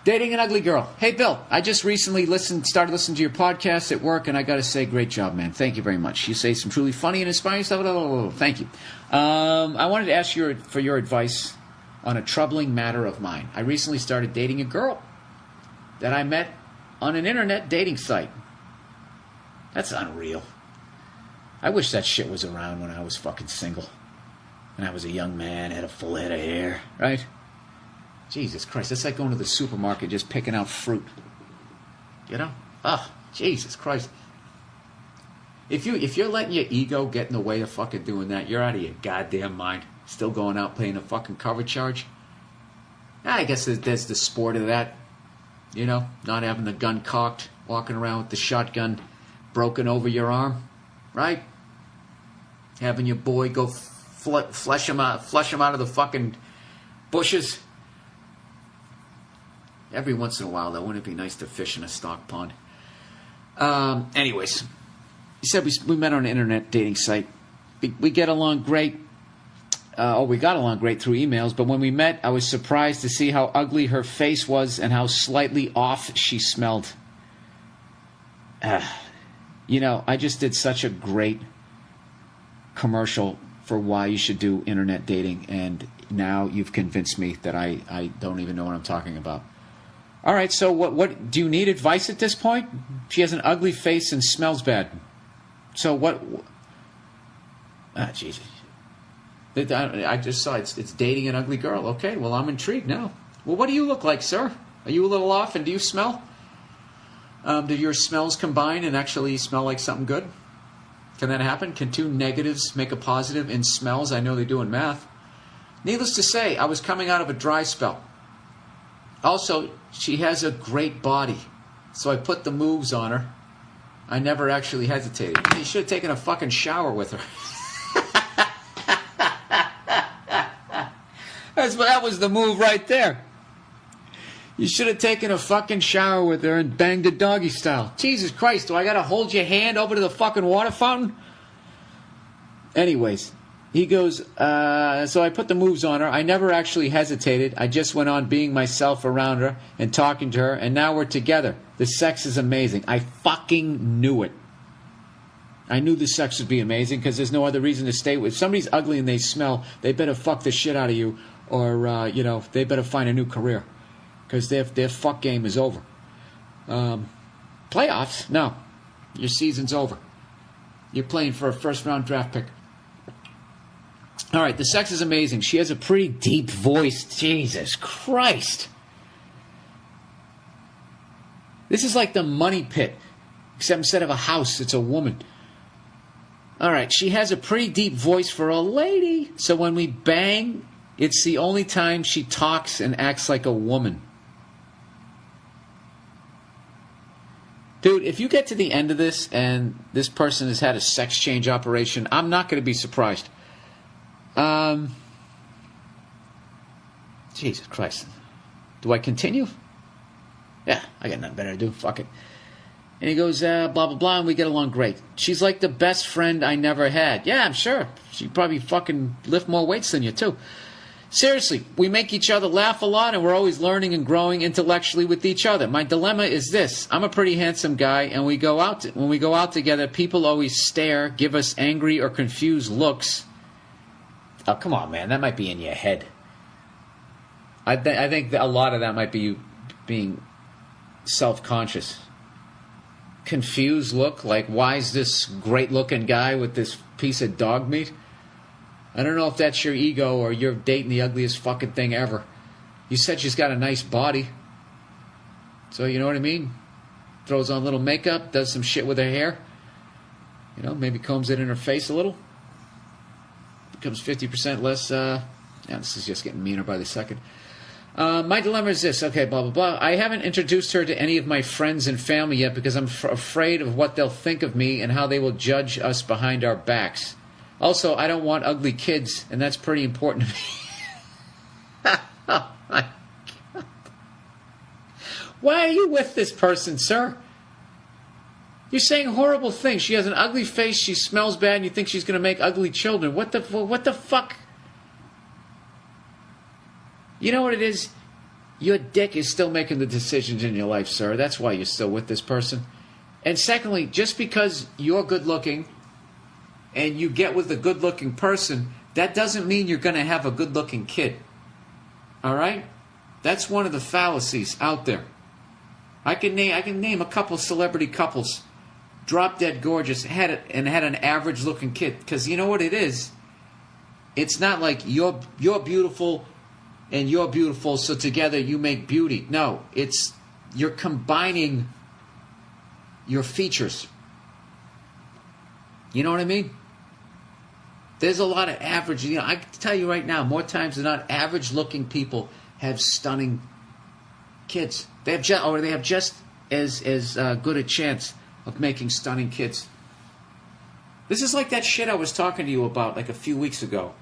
S3: Dating an ugly girl. Hey, Bill, I just recently started listening to your podcast at work, and I got to say, great job, man. Thank you very much. You say some truly funny and inspiring stuff. Thank you. I wanted to ask you for your advice on a troubling matter of mine. I recently started dating a girl that I met on an internet dating site. That's unreal. I wish that shit was around when I was fucking single. And I was a young man, had a full head of hair, right? Jesus Christ, that's like going to the supermarket just picking out fruit. You know? Oh, Jesus Christ. If you're letting your ego get in the way of fucking doing that, you're out of your goddamn mind. Still going out paying a fucking cover charge? I guess there's the sport of that. You know? Not having the gun cocked, walking around with the shotgun broken over your arm. Right? Having your boy go flush him out of the fucking bushes. Every once in a while, though, wouldn't it be nice to fish in a stock pond? Anyways, you said we met on an internet dating site. We get along great. We got along great through emails, but when we met, I was surprised to see how ugly her face was and how slightly off she smelled. You know, I just did such a great commercial for why you should do internet dating, and now you've convinced me that I don't even know what I'm talking about. All right, so what do you need advice at this point? She has an ugly face and smells bad. So what? Jesus. I just saw it's dating an ugly girl. Okay, well, I'm intrigued now. Well, what do you look like, sir? Are you a little off, and do you smell? Do your smells combine and actually smell like something good? Can that happen? Can two negatives make a positive in smells? I know they do in math. Needless to say, I was coming out of a dry spell. Also, she has a great body, so I put the moves on her. I never actually hesitated. You should have taken a fucking shower with her. That was the move right there. You should have taken a fucking shower with her and banged the doggy style. Jesus Christ, do I gotta hold your hand over to the fucking water fountain? Anyways, he goes, so I put the moves on her. I never actually hesitated. I just went on being myself around her and talking to her, and now we're together. The sex is amazing. I fucking knew it. I knew the sex would be amazing because there's no other reason to stay with. If somebody's ugly and they smell, they better fuck the shit out of you, or, they better find a new career because their fuck game is over. Playoffs? No. Your season's over. You're playing for a first-round draft pick. All right, the sex is amazing. She has a pretty deep voice. Jesus Christ. This is like the Money Pit, except instead of a house, it's a woman. All right, she has a pretty deep voice for a lady. So when we bang, it's the only time she talks and acts like a woman. Dude, if you get to the end of this and this person has had a sex change operation, I'm not going to be surprised. Jesus Christ. Do I continue? Yeah, I got nothing better to do. Fuck it. And he goes, blah, blah, blah, and we get along great. She's like the best friend I never had. Yeah, I'm sure. She'd probably fucking lift more weights than you, too. Seriously, we make each other laugh a lot, and we're always learning and growing intellectually with each other. My dilemma is this. I'm a pretty handsome guy, and when we go out together, people always stare, give us angry or confused looks. Oh, come on, man. That might be in your head. I think that a lot of that might be you being self-conscious. Confused look? Like, why is this great-looking guy with this piece of dog meat? I don't know if that's your ego or you're dating the ugliest fucking thing ever. You said she's got a nice body. So, you know what I mean? Throws on a little makeup, does some shit with her hair. You know, maybe combs it in her face a little. Becomes 50% less. This is just getting meaner by the second. My dilemma is this. Okay, blah, blah, blah. I haven't introduced her to any of my friends and family yet because I'm afraid of what they'll think of me and how they will judge us behind our backs. Also, I don't want ugly kids, and that's pretty important to me. Oh, my God. Why are you with this person, sir? You're saying horrible things. She has an ugly face, she smells bad, and you think she's going to make ugly children. What the fuck? You know what it is? Your dick is still making the decisions in your life, sir. That's why you're still with this person. And secondly, just because you're good looking and you get with a good looking person, that doesn't mean you're going to have a good looking kid. All right? That's one of the fallacies out there. I can name a couple celebrity couples, drop dead gorgeous, had an average looking kid. Because you know what it is? It's not like you're beautiful and you're beautiful, so together you make beauty. No, it's you're combining your features. You know what I mean? There's a lot of average. You know, I can tell you right now, more times than not, average-looking people have stunning kids. They have just as good a chance of making stunning kids. This is like that shit I was talking to you about like a few weeks ago.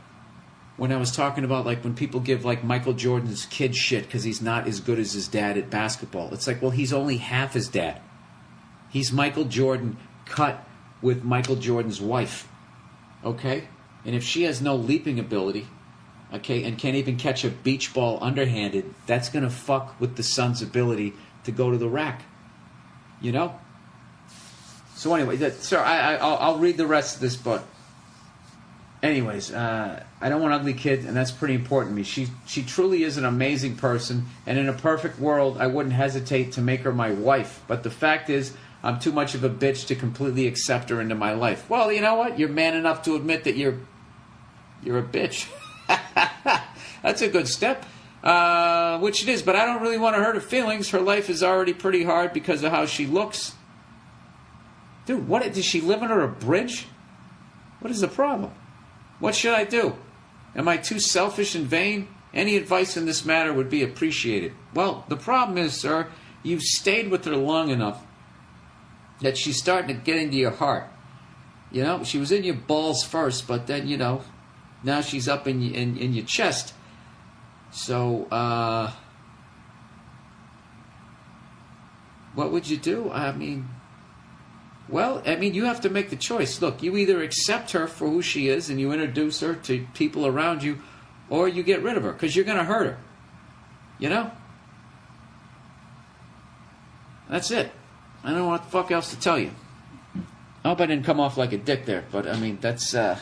S3: When I was talking about like when people give like Michael Jordan's kid shit because he's not as good as his dad at basketball. It's like, well, he's only half his dad. He's Michael Jordan cut with Michael Jordan's wife. Okay? And if she has no leaping ability, okay, and can't even catch a beach ball underhanded, that's going to fuck with the son's ability to go to the rack. You know? So anyway, sir, I'll read the rest of this book. Anyways, I don't want ugly kids, and that's pretty important to me. She truly is an amazing person, and in a perfect world, I wouldn't hesitate to make her my wife. But the fact is, I'm too much of a bitch to completely accept her into my life. Well, you know what? You're man enough to admit that you're a bitch. That's a good step, which it is. But I don't really want to hurt her feelings. Her life is already pretty hard because of how she looks. Dude, what? Does she live under a bridge? What is the problem? What should I do? Am I too selfish and vain? Any advice in this matter would be appreciated. Well, the problem is, sir, you've stayed with her long enough that she's starting to get into your heart. You know, she was in your balls first, but then, you know, now she's up in your chest. So, what would you do? Well, you have to make the choice. Look, you either accept her for who she is and you introduce her to people around you, or you get rid of her, because you're going to hurt her. You know? That's it. I don't know what the fuck else to tell you. I hope I didn't come off like a dick there, but, that's the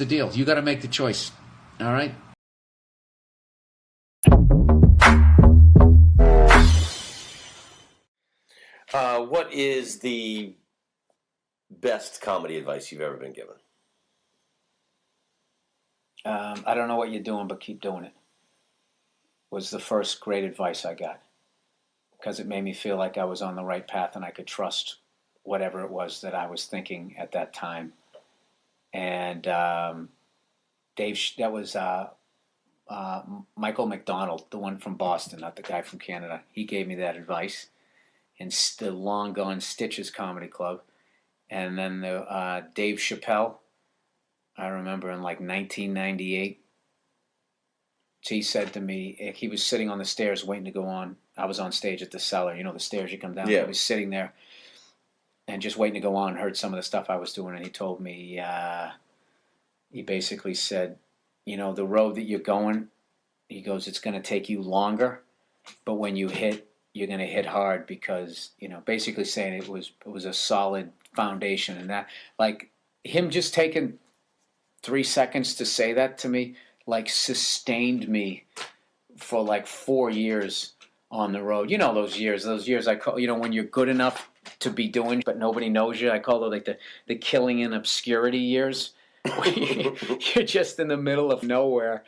S3: deal. You got to make the choice. All right?
S4: What is the best comedy advice you've ever been given?
S3: I don't know what you're doing, but keep doing it. Was the first great advice I got. Because it made me feel like I was on the right path and I could trust whatever it was that I was thinking at that time. And that was Michael McDonald, the one from Boston, not the guy from Canada. He gave me that advice. In the long gone Stitches Comedy Club. And then the Dave Chappelle, I remember in like 1998, he said to me, he was sitting on the stairs waiting to go on. I was on stage at the Cellar, you know, the stairs you come down.
S4: Yeah.
S3: I was sitting there and just waiting to go on, heard some of the stuff I was doing, and he told me, he basically said, you know, the road that you're going, he goes, it's going to take you longer, but when you hit, you're going to hit hard, because, you know, basically saying it was a solid foundation. And that, like, him just taking 3 seconds to say that to me, like, sustained me for like 4 years on the road. You know, those years I call, you know, when you're good enough to be doing, but nobody knows you. I call it like the killing in obscurity years. You're just in the middle of nowhere.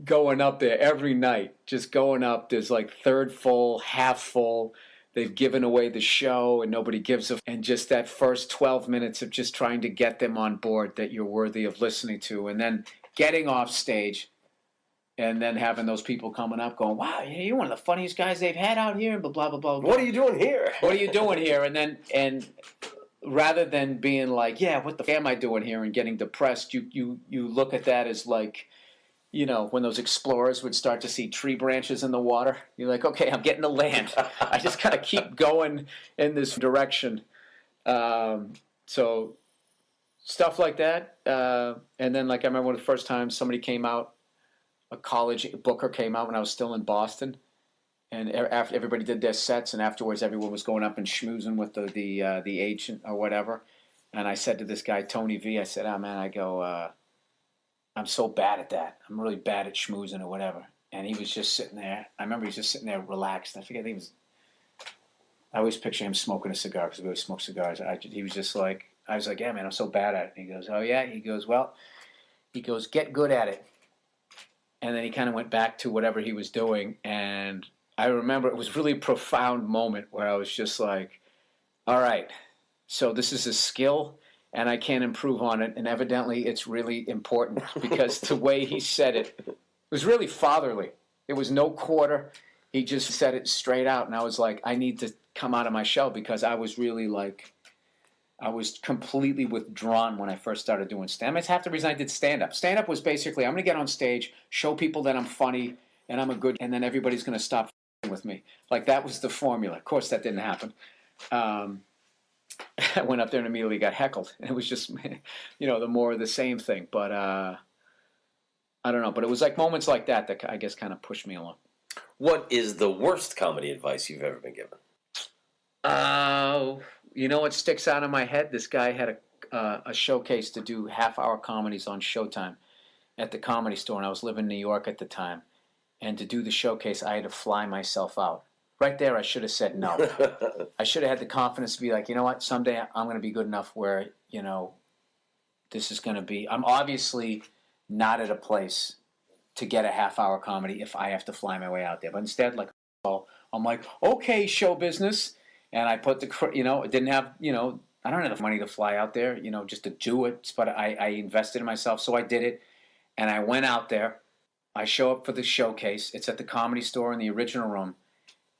S3: going up there every night, just going up. There's like third full, half full. They've given away the show and nobody gives a. And just that first 12 minutes of just trying to get them on board that you're worthy of listening to. And then getting off stage and then having those people coming up going, wow, you're one of the funniest guys they've had out here, blah, blah, blah, blah.
S4: What are you doing here?
S3: What are you doing here? And rather than being like, yeah, what the f am I doing here and getting depressed, you look at that as like, you know, when those explorers would start to see tree branches in the water, you're like, okay, I'm getting to land. I just got to keep going in this direction. So stuff like that. And then, like, I remember the first time somebody came out, a college booker came out when I was still in Boston. And after everybody did their sets, and afterwards everyone was going up and schmoozing with the agent or whatever. And I said to this guy, Tony V, I said, oh, man, I go, I'm so bad at that. I'm really bad at schmoozing or whatever. And he was just sitting there. I remember he was just sitting there relaxed. I forget, I always picture him smoking a cigar because we always smoke cigars. He was just like, I was like, yeah, man, I'm so bad at it. And he goes, oh, yeah? He goes, well, get good at it. And then he kind of went back to whatever he was doing. And I remember it was a really profound moment where I was just like, all right, so this is a skill and I can't improve on it. And evidently it's really important because the way he said it was really fatherly. It was no quarter. He just said it straight out. And I was like, I need to come out of my shell because I was really like, I was completely withdrawn when I first started doing stand-up. It's half the reason I did stand-up. Stand-up was basically, I'm going to get on stage, show people that I'm funny and I'm a good, and then everybody's going to stop with me. Like, that was the formula. Of course, that didn't happen. I went up there and immediately got heckled. It was just, you know, the more of the same thing. But I don't know. But it was like moments like that that I guess kind of pushed me along.
S4: What is the worst comedy advice you've ever been given?
S3: You know what sticks out in my head? This guy had a showcase to do half-hour comedies on Showtime at the Comedy Store, and I was living in New York at the time. And to do the showcase, I had to fly myself out. Right there, I should have said no. I should have had the confidence to be like, you know what, someday I'm going to be good enough where, you know, this is going to be... I'm obviously not at a place to get a half-hour comedy if I have to fly my way out there. But instead, like, I'm like, okay, show business. And I put the, you know, didn't have, you know, I don't have the money to fly out there, you know, just to do it. But I invested in myself, so I did it. And I went out there. I show up for the showcase. It's at the Comedy Store in the original room.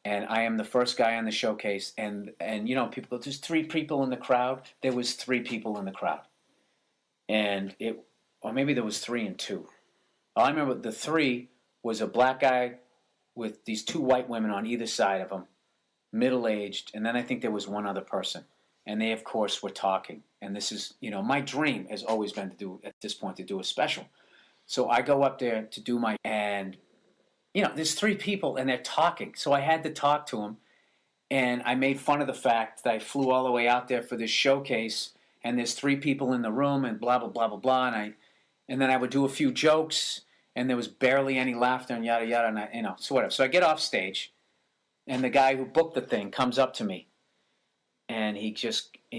S3: And I am the first guy on the showcase. And you know, people go, there's 3 people in the crowd. There was 3 people in the crowd. And or maybe there was 3 and 2. All I remember, the 3 was a black guy with these 2 white women on either side of him, middle-aged, and then I think there was one other person. And they, of course, were talking. And this is, you know, my dream has always been to do, at this point, to do a special. So I go up there to do and, you know, there's 3 people and they're talking. So I had to talk to them. And I made fun of the fact that I flew all the way out there for this showcase and there's 3 people in the room and blah, blah, blah, blah, blah. And then I would do a few jokes and there was barely any laughter and yada, yada. And you know, so whatever. So I get off stage and the guy who booked the thing comes up to me and he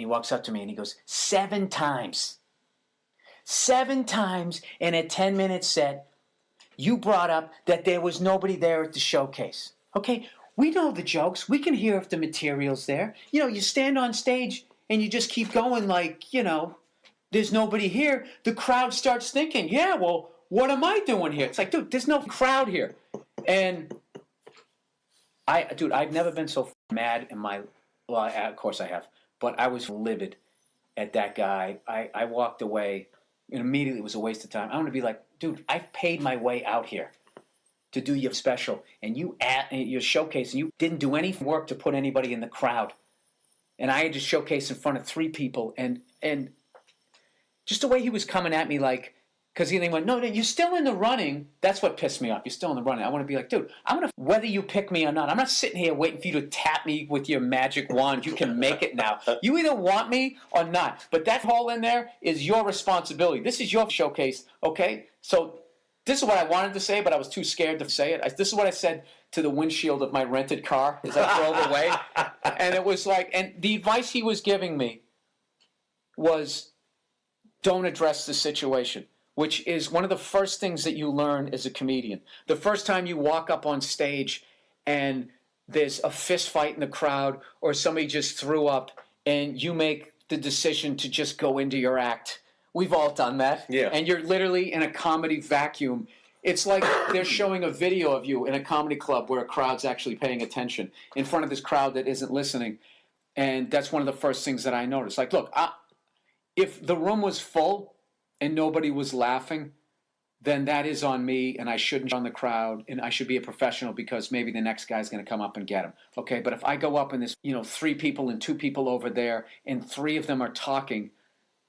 S3: walks up to me and he goes, 7 times. 7 times in a 10-minute set, you brought up that there was nobody there at the showcase. Okay, we know the jokes. We can hear if the material's there. You know, you stand on stage and you just keep going like, you know, there's nobody here. The crowd starts thinking, yeah, well, what am I doing here? It's like, dude, there's no crowd here. And I've never been so mad in my, well, of course I have, but I was livid at that guy. I walked away and immediately it was a waste of time. I want to be like, dude, I've paid my way out here to do your special, and your showcase, and you didn't do any work to put anybody in the crowd. And I had to showcase in front of 3 people, and just the way he was coming at me, like, because he went, no, you're still in the running. That's what pissed me off. You're still in the running. I want to be like, dude, whether you pick me or not, I'm not sitting here waiting for you to tap me with your magic wand. You can make it now. You either want me or not. But that hole in there is your responsibility. This is your showcase, okay? So this is what I wanted to say, but I was too scared to say it. This is what I said to the windshield of my rented car as I drove away. And it was like, and the advice he was giving me was, don't address the situation. which is one of the first things that you learn as a comedian. The first time you walk up on stage and there's a fist fight in the crowd or somebody just threw up and you make the decision to just go into your act. We've all done that.
S4: Yeah.
S3: And you're literally in a comedy vacuum. It's like they're showing a video of you in a comedy club where a crowd's actually paying attention in front of this crowd that isn't listening. And that's one of the first things that I noticed. Like, look, if the room was full and nobody was laughing, then that is on me, and I shouldn't on the crowd, and I should be a professional because maybe the next guy's going to come up and get him. Okay, but if I go up and there's 3 people and 2 people over there, and 3 of them are talking,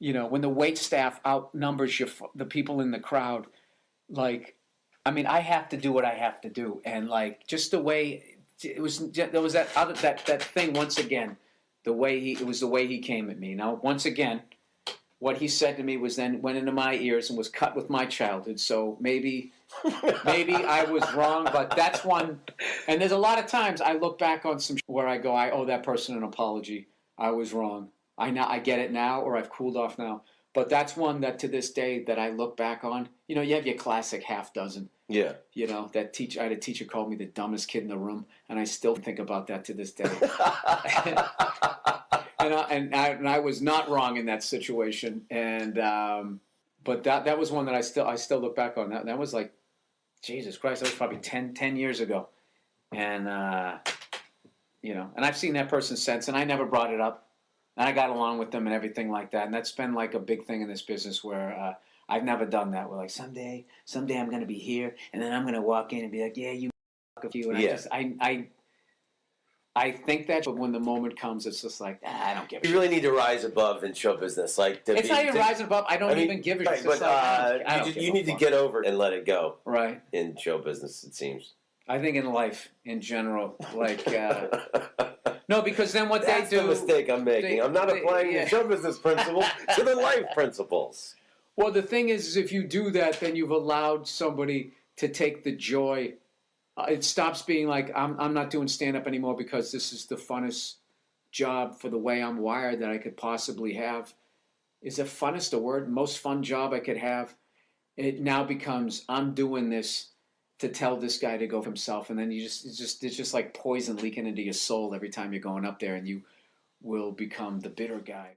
S3: when the wait staff outnumbers the people in the crowd, like, I mean, I have to do what I have to do, and like just the way it was, there was that thing once again, the way he came at me. Now, once again, what he said to me went into my ears and was cut with my childhood. So maybe I was wrong, but that's one. And there's a lot of times I look back on some where I go, I owe that person an apology. I was wrong. I get it now, or I've cooled off now. But that's one that to this day that I look back on. You have your classic half dozen.
S4: Yeah.
S3: That teacher. I had a teacher called me the dumbest kid in the room, and I still think about that to this day. And I was not wrong in that situation, and but that was one that I still look back on. That was like, Jesus Christ, that was probably 10 years ago, and and I've seen that person since, and I never brought it up, and I got along with them and everything like that, and that's been like a big thing in this business where I've never done that. We're like someday I'm going to be here, and then I'm going to walk in and be like, yeah, you fuck you, and yeah. I think that, but when the moment comes, it's just like, I don't give a shit.
S4: You really need to rise above in show business. Like
S3: it's not even rising above. I don't even give a shit.
S4: But you need to get over and let it go.
S3: Right.
S4: In show business, it seems.
S3: I think in life, in general, like, no, because then what
S4: That's
S3: they do...
S4: That's the mistake I'm making. I'm not applying the show business principles to the life principles.
S3: Well, the thing is if you do that, then you've allowed somebody to take the joy. It stops being like, I'm not doing stand-up anymore because this is the funnest job for the way I'm wired that I could possibly have. Is the funnest a word? Most fun job I could have. It now becomes, I'm doing this to tell this guy to go for himself, and then it's just like poison leaking into your soul every time you're going up there, and you will become the bitter guy.